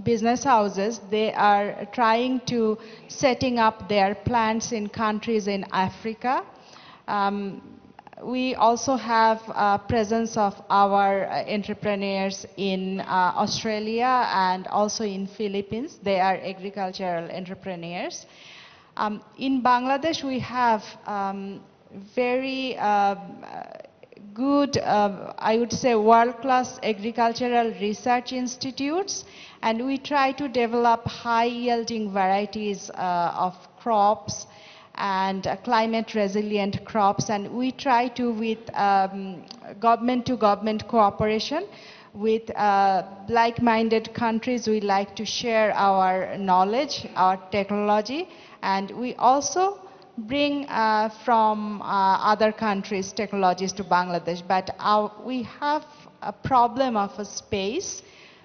business houses, they are trying to setting up their plants in countries in Africa. We also have presence of our entrepreneurs in Australia and also in Philippines. They are agricultural entrepreneurs. In Bangladesh, we have very good, I would say, world-class agricultural research institutes, and we try to develop high-yielding varieties of crops and climate-resilient crops, and we try to, with government-to-government cooperation, with like-minded countries, we like to share our knowledge, our technology, and we also bring from other countries technologies to Bangladesh. But we have a problem of a space.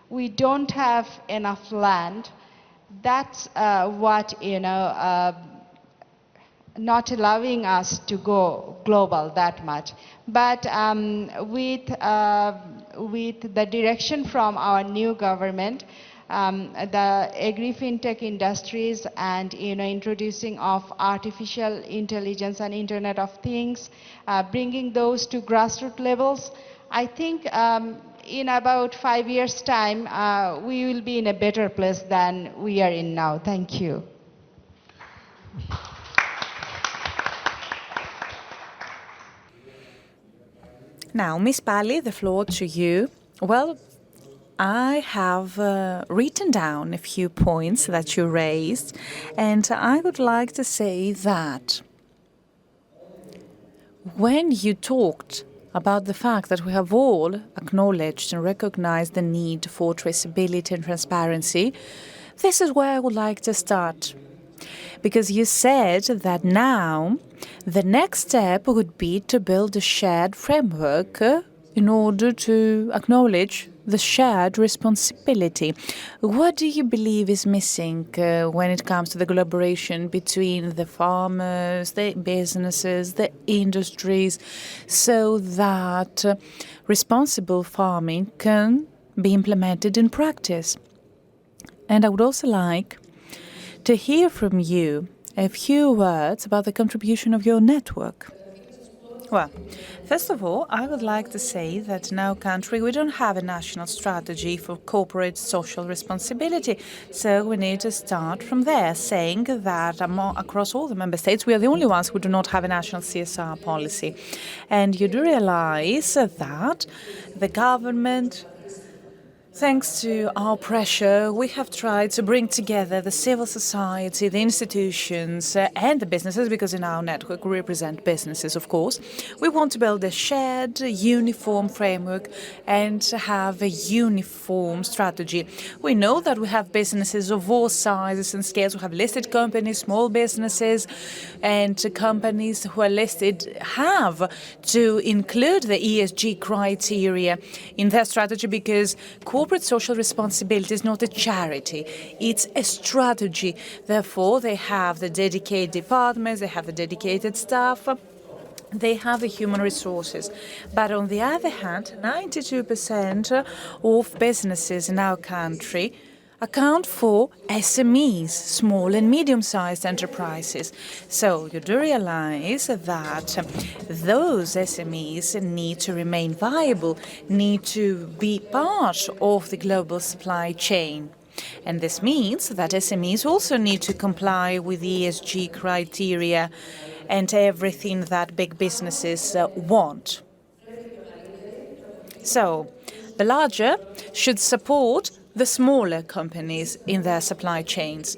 We don't have enough land. That's what, not allowing us to go global that much. But with the direction from our new government, the agri-fintech industries and introducing of artificial intelligence and Internet of Things, bringing those to grassroots levels, I think in about 5 years' time, we will be in a better place than we are in now. Thank you. Now, Ms. Palli, the floor to you. Well, I have written down a few points that you raised, and I would like to say that when you talked about the fact that we have all acknowledged and recognized the need for traceability and transparency, this is where I would like to start. Because you said that now the next step would be to build a shared framework in order to acknowledge the shared responsibility. What do you believe is missing when it comes to the collaboration between the farmers, the businesses, the industries, so that responsible farming can be implemented in practice? And I would also like to hear from you a few words about the contribution of your network. Well, first of all, I would like to say that in our country we don't have a national strategy for corporate social responsibility, so we need to start from there, saying that across all the member states we are the only ones who do not have a national CSR policy. And you do realize that the government, thanks to our pressure, we have tried to bring together the civil society, the institutions, and the businesses, because in our network we represent businesses, of course. We want to build a shared, uniform framework and to have a uniform strategy. We know that we have businesses of all sizes and scales. We have listed companies, small businesses, and companies who are listed have to include the ESG criteria in their strategy, because corporate social responsibility is not a charity, it's a strategy. Therefore, they have the dedicated departments, they have the dedicated staff, they have the human resources. But on the other hand, 92% of businesses in our country account for SMEs, small and medium-sized enterprises. So you do realize that those SMEs need to remain viable, need to be part of the global supply chain. And this means that SMEs also need to comply with ESG criteria and everything that big businesses want. So the larger should support the smaller companies in their supply chains.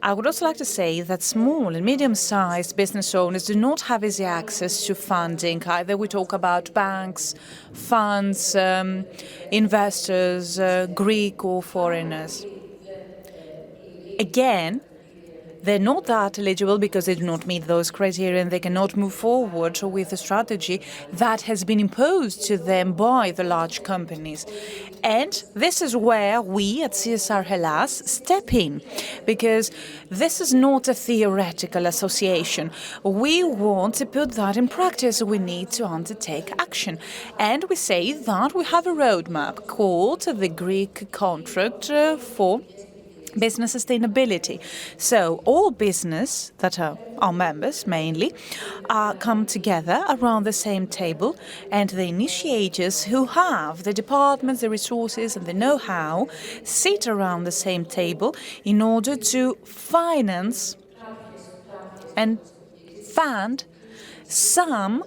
I would also like to say that small and medium-sized business owners do not have easy access to funding. Either we talk about banks, funds, investors, Greek or foreigners. Again, they're not that eligible because they do not meet those criteria and they cannot move forward with a strategy that has been imposed to them by the large companies. And this is where we at CSR Hellas step in, because this is not a theoretical association. We want to put that in practice. We need to undertake action. And we say that we have a roadmap called the Greek contract for business sustainability. So all business that are our members mainly come together around the same table, and the initiators who have the departments, the resources and the know-how sit around the same table in order to finance and fund some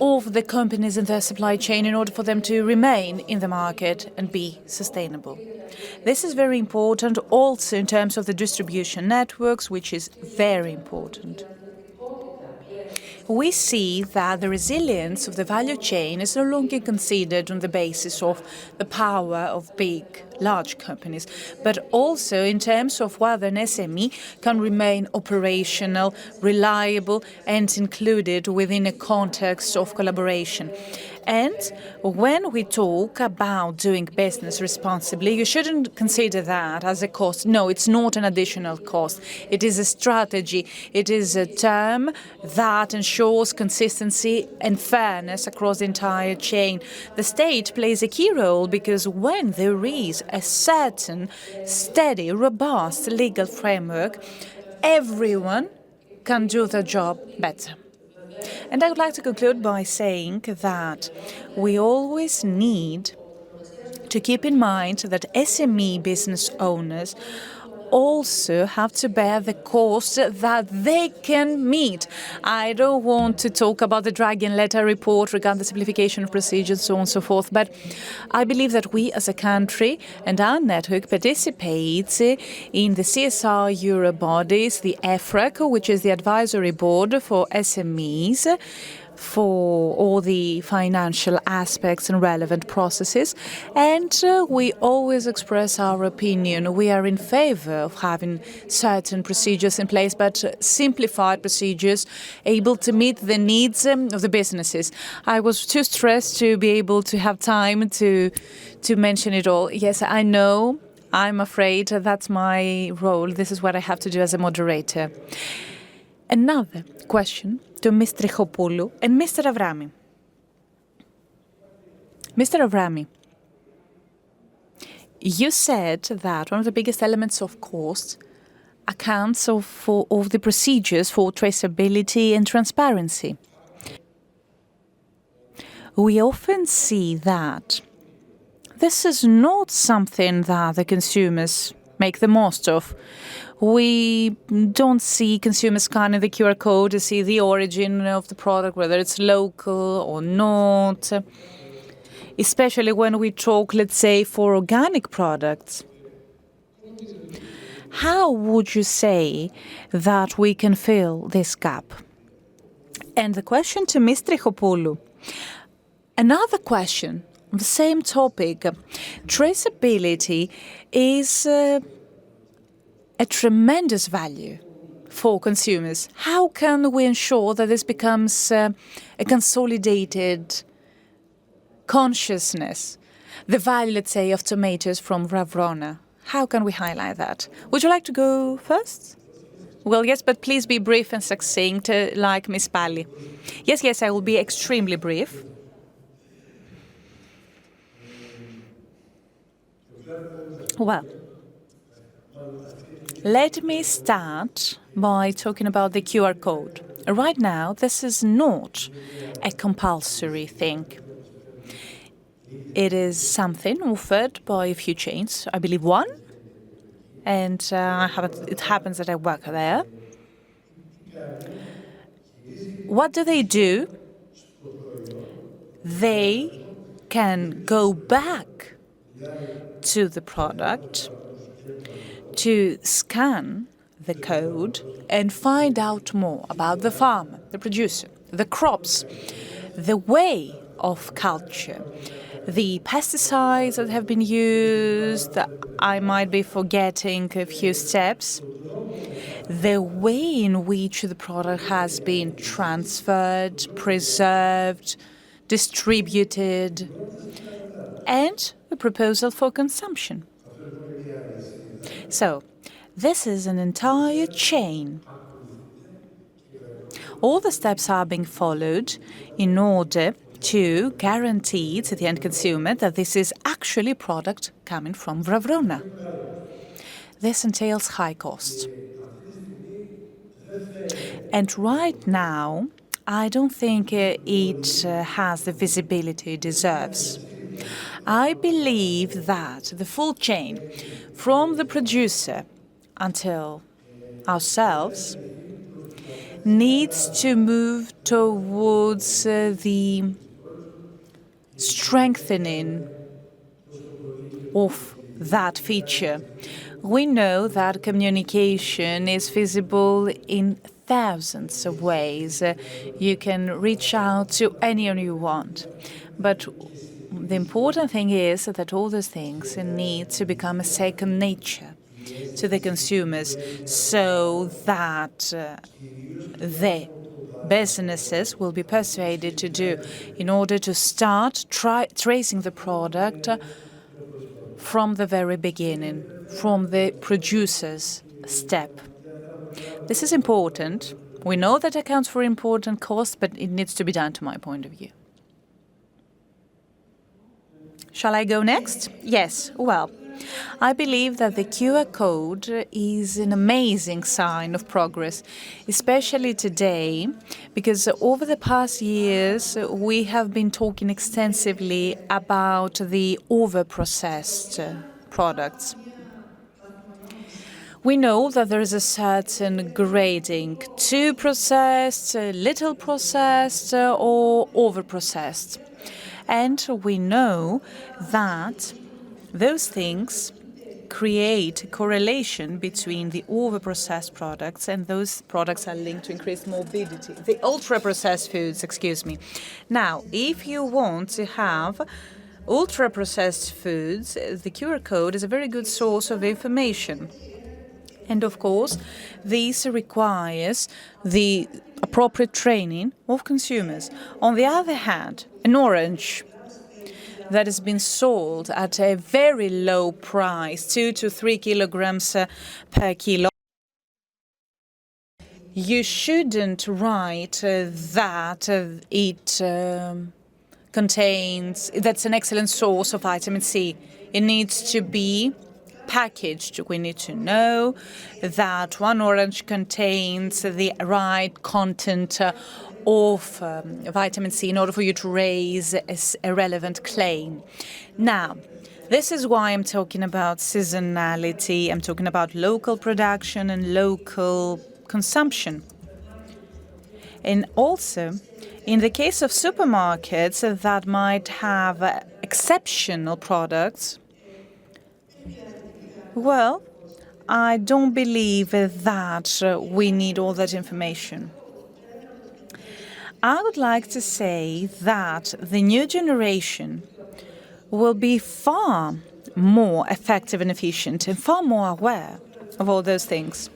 of the companies in their supply chain in order for them to remain in the market and be sustainable. This is very important also in terms of the distribution networks, which is very important. We see that the resilience of the value chain is no longer considered on the basis of the power of large companies, but also in terms of whether an SME can remain operational, reliable, and included within a context of collaboration. And when we talk about doing business responsibly, you shouldn't consider that as a cost. No, it's not an additional cost. It is a strategy. It is a term that ensures consistency and fairness across the entire chain. The state plays a key role because when there is a certain steady, robust legal framework, everyone can do their job better. And I would like to conclude by saying that we always need to keep in mind that SME business owners also have to bear the cost that they can meet. I don't want to talk about the Dragon Letter report regarding the simplification of procedures, so on and so forth, but I believe that we as a country and our network participates in the CSR Euro bodies, the EFRAC, which is the advisory board for SMEs, for all the financial aspects and relevant processes, and we always express our opinion. We are in favor of having certain procedures in place, but simplified procedures able to meet the needs of the businesses. I was too stressed to be able to have time to mention it all. Yes, I know. I'm afraid that's my role. This is what I have to do as a moderator. Another question to Ms. Trichopoulou and Mr. Avramis. Mr. Avramis, you said that one of the biggest elements of cost accounts of the procedures for traceability and transparency. We often see that this is not something that the consumers make the most of. We don't see consumers scanning the QR code to see the origin of the product, whether it's local or not, especially when we talk, let's say, for organic products. How would you say that we can fill this gap? And the question to Ms. Trichopoulou, another question on the same topic. Traceability is a tremendous value for consumers. How can we ensure that this becomes a consolidated consciousness? The value, let's say, of tomatoes from Ravrona. How can we highlight that? Would you like to go first? Well, yes, but please be brief and succinct, like Ms. Palli. Yes, I will be extremely brief. Well, let me start by talking about the QR code. Right now, this is not a compulsory thing. It is something offered by a few chains, I believe one, and it happens that I work there. What do? They can go back to the product to scan the code and find out more about the farmer, the producer, the crops, the way of culture, the pesticides that have been used. I might be forgetting a few steps. The way in which the product has been transferred, preserved, distributed, and a proposal for consumption. So, this is an entire chain. All the steps are being followed in order to guarantee to the end consumer that this is actually a product coming from Ravrona. This entails high costs. And right now, I don't think it has the visibility it deserves. I believe that the full chain, from the producer until ourselves, needs to move towards the strengthening of that feature. We know that communication is visible in thousands of ways. You can reach out to anyone you want. But the important thing is that all those things need to become a second nature to the consumers, so that the businesses will be persuaded to do in order to start tracing the product from the very beginning, from the producer's step. This is important. We know that accounts for important costs, but it needs to be done, to my point of view. Shall I go next? Yes. Well, I believe that the QR code is an amazing sign of progress, especially today, because over the past years, we have been talking extensively about the over-processed products. We know that there is a certain grading, too processed, little processed, or over-processed. And we know that those things create a correlation between the over-processed products, and those products are linked to increased morbidity. The ultra-processed foods, excuse me. Now, if you want to have ultra-processed foods, the QR code is a very good source of information. And of course, this requires the appropriate training of consumers. On the other hand, an orange that has been sold at a very low price, 2 to 3 kilograms per kilo, you shouldn't write that it contains, that's an excellent source of vitamin C. It needs to be packaged. We need to know that one orange contains the right content of vitamin C in order for you to raise a relevant claim. Now, this is why I'm talking about seasonality. I'm talking about local production and local consumption. And also, in the case of supermarkets that might have exceptional products, well, I don't believe that we need all that information. I would like to say that the new generation will be far more effective and efficient and far more aware of all those things.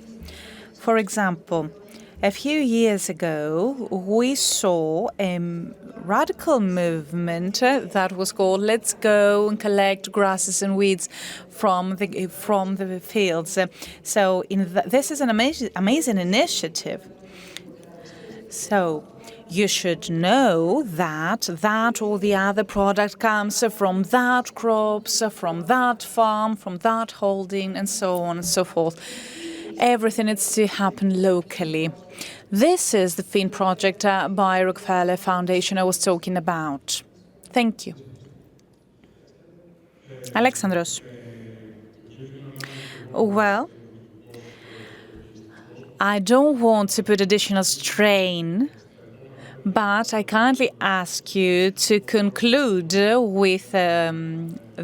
For example, a few years ago, we saw a radical movement that was called "Let's go and collect grasses and weeds from the fields." So this is an amazing initiative. So you should know that or the other product comes from that crops, from that farm, from that holding, and so on and so forth. Everything needs to happen locally. This is the FIN project by Rockefeller Foundation I was talking about. Thank you. Alexandros. Well, I don't want to put additional strain, but I kindly ask you to conclude with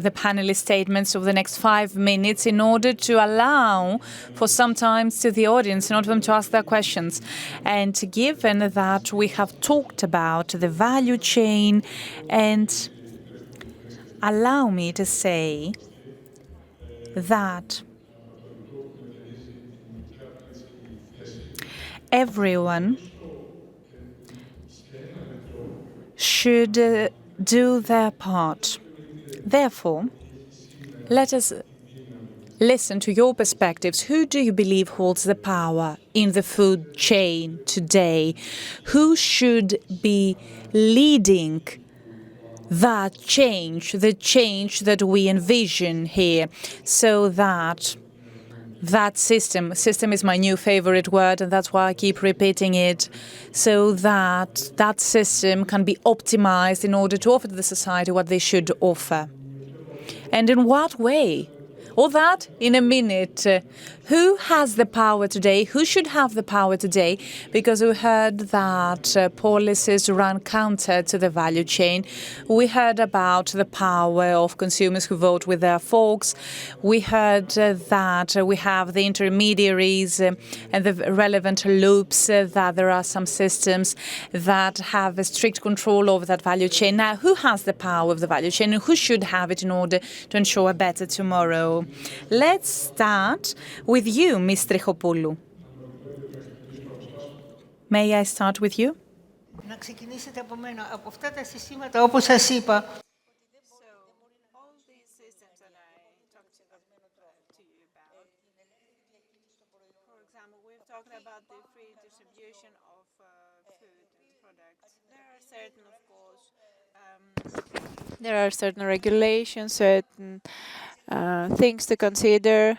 the panelist statements of the next 5 minutes in order to allow for some time to the audience in order for them to ask their questions. And given that we have talked about the value chain, and allow me to say that everyone should do their part. Therefore, let us listen to your perspectives. Who do you believe holds the power in the food chain today? Who should be leading that change, the change that we envision here, so that system is my new favorite word, and that's why I keep repeating it, so that that system can be optimized in order to offer to the society what they should offer. And in what way? All that in a minute. Who has the power today? Who should have the power today? Because we heard that policies run counter to the value chain. We heard about the power of consumers who vote with their forks. We heard that we have the intermediaries and the relevant loops, that there are some systems that have a strict control over that value chain. Now, who has the power of the value chain, and who should have it in order to ensure a better tomorrow? Let's start with you, Ms. Trichopoulou. May I start with you? Να ξεκινήσετε από μένα. Από αυτά τα συστήματα, όπως σας είπα, there are certain regulations, certain things to consider.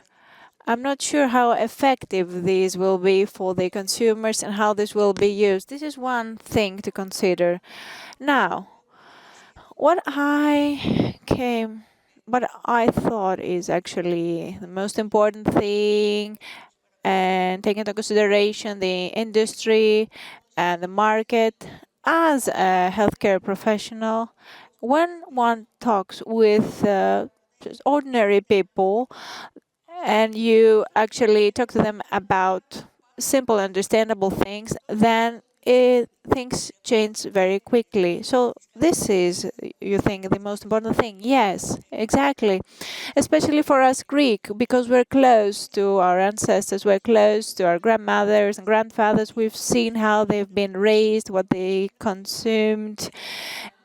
I'm not sure how effective these will be for the consumers and how this will be used. This is one thing to consider. Now, what I thought is actually the most important thing, and taking into consideration the industry and the market, as a healthcare professional, when one talks with just ordinary people, and you actually talk to them about simple, understandable things, then things change very quickly. So this is, you think, the most important thing? Yes, exactly. Especially for us Greek, because we're close to our ancestors, we're close to our grandmothers and grandfathers. We've seen how they've been raised, what they consumed,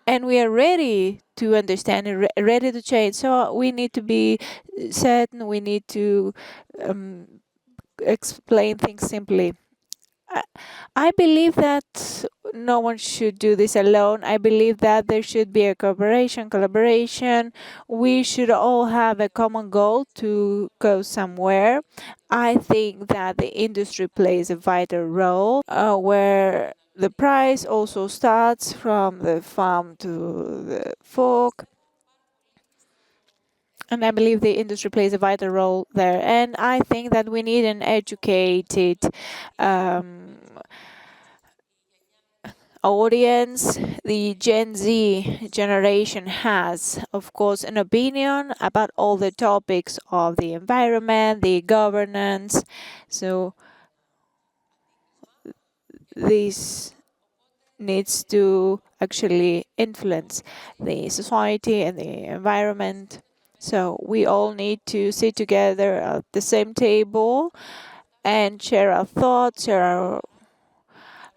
and we are ready to understand and ready to change. So we need to be certain, we need to explain things simply. I believe that no one should do this alone. I believe that there should be a collaboration. We should all have a common goal to go somewhere. I think that the industry plays a vital role where the price also starts from the farm to the fork. And I believe the industry plays a vital role there. And I think that we need an educated audience. The Gen Z generation has, of course, an opinion about all the topics of the environment, the governance. So this needs to actually influence the society and the environment. So we all need to sit together at the same table and share our thoughts, share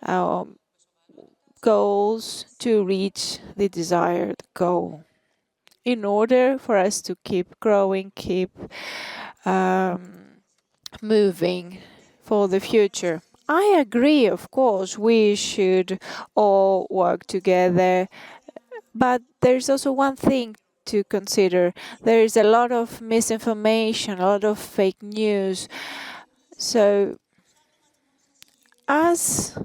our goals to reach the desired goal. In order for us to keep growing, keep moving for the future. I agree, of course, we should all work together, but there's also one thing to consider. There is a lot of misinformation, a lot of fake news. So, as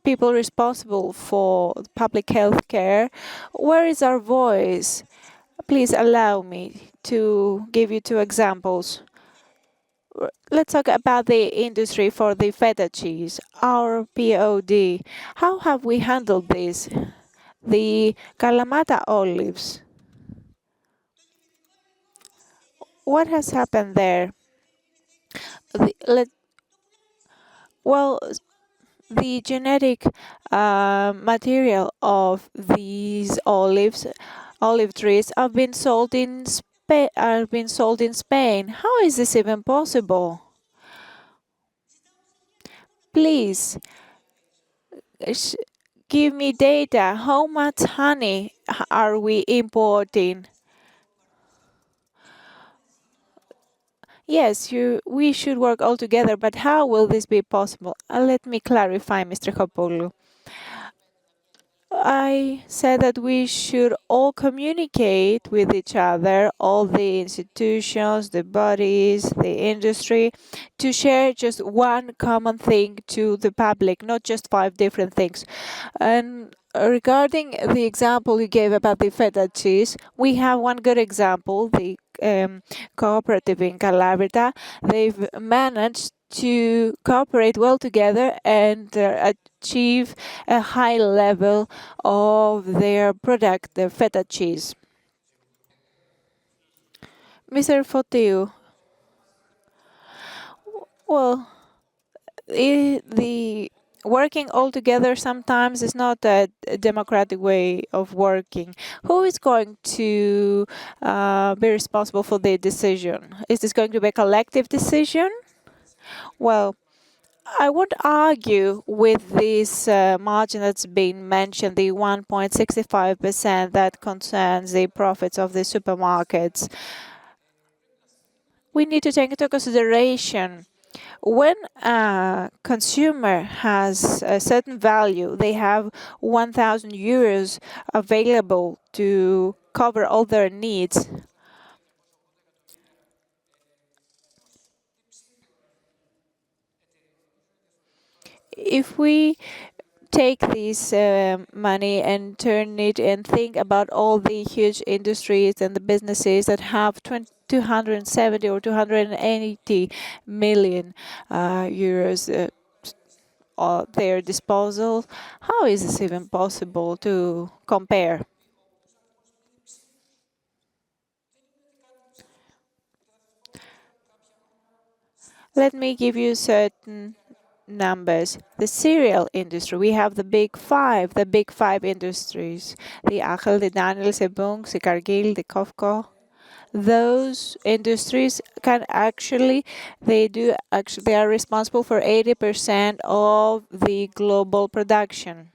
people responsible for public health care, where is our voice? Please allow me to give you two examples. Let's talk about the industry for the feta cheese, our POD. How have we handled this? The Kalamata olives. What has happened there? Well, the genetic material of these olive trees have been sold in Spain. How is this even possible? Please give me data. How much honey are we importing? Yes, we should work all together, but how will this be possible? Let me clarify, Mr. Trichopoulou. I said that we should all communicate with each other, all the institutions, the bodies, the industry, to share just one common thing to the public, not just 5 different things. And regarding the example you gave about the feta cheese, we have one good example, the cooperative in Calabria. They've managed to cooperate well together and achieve a high level of their product, the feta cheese. Mr. Fotiou, well, the working all together sometimes is not a democratic way of working. Who is going to be responsible for the decision? Is this going to be a collective decision? Well, I would argue with this margin that's been mentioned, the 1.65% that concerns the profits of the supermarkets. We need to take into consideration when a consumer has a certain value, they have 1,000 euros available to cover all their needs. If we take this money and turn it and think about all the huge industries and the businesses that have 270 or 280 million euros at their disposal, how is this even possible to compare? Let me give you certain numbers. The cereal industry, we have the big five industries, the Achel, the Daniels, the Bungs, the Cargill, the Kofco. Those industries can actually, they are responsible for 80% of the global production.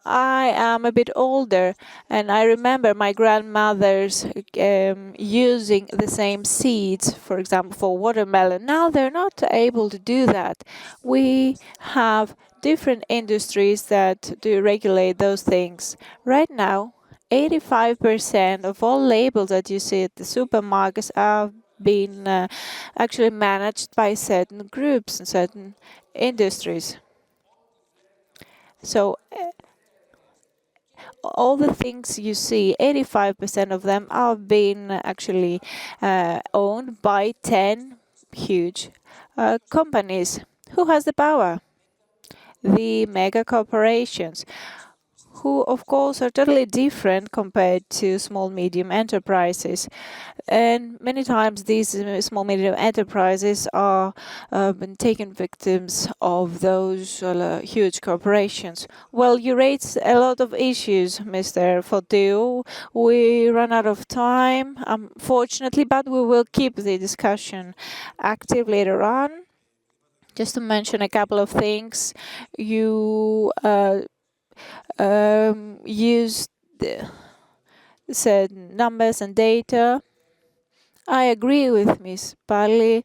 I am a bit older, and I remember my grandmothers using the same seeds, for example, for watermelon. Now they're not able to do that. We have different industries that do regulate those things. Right now, 85% of all labels that you see at the supermarkets are being actually managed by certain groups and certain industries. So all the things you see, 85% of them are being actually owned by 10 huge companies. Who has the power? The mega corporations, who of course are totally different compared to small medium enterprises. And many times these small medium enterprises are been taken victims of those huge corporations. Well, you raised a lot of issues, Mr. Fotiou. We run out of time, unfortunately, but we will keep the discussion active later on. Just to mention a couple of things, you used said numbers and data. I agree with Ms. Palli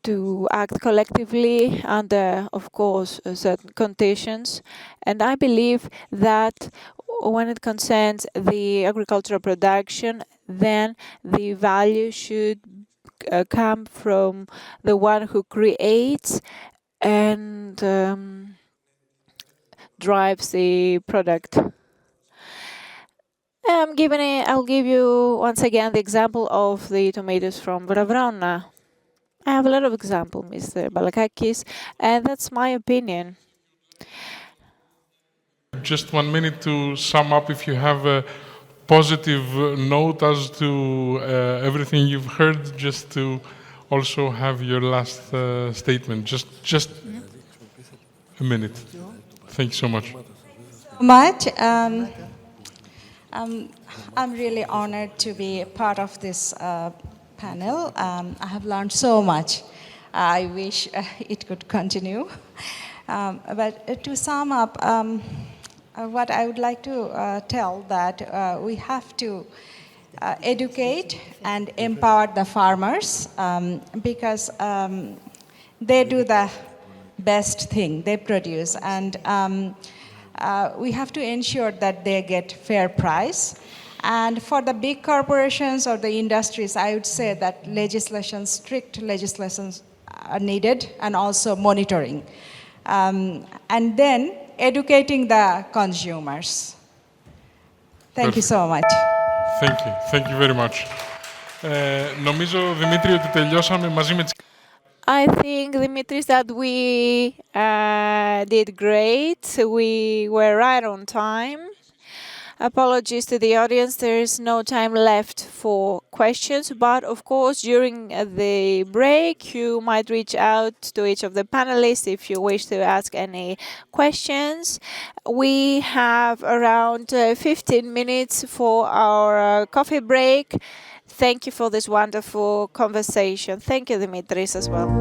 to act collectively under, of course, certain conditions. And I believe that when it concerns the agricultural production, then the value should come from the one who creates and drives the product. I'll give you once again the example of the tomatoes from Verona. I have a lot of examples, Mr. Balakakis, and that's my opinion. Just 1 minute to sum up if you have a positive note as to everything you've heard, just to also have your last statement. Just a minute. Thank you so much. I'm really honored to be part of this panel. I have learned so much. I wish it could continue. But to sum up, what I would like to tell that we have to educate and empower the farmers because they do the best thing, they produce, and we have to ensure that they get fair price. And for the big corporations or the industries, I would say that strict legislations are needed, and also monitoring. And then educating the consumers. Thank you so much. Thank you. Thank you very much. Νομίζω, Δημήτρη, ότι τελειώσαμε μαζί με τις... I think, Dimitris, that we did great. We were right on time. Apologies to the audience, there is no time left for questions, but of course during the break you might reach out to each of the panelists if you wish to ask any questions. We have around 15 minutes for our coffee break. Thank you for this wonderful conversation. Thank you, Dimitris, as well.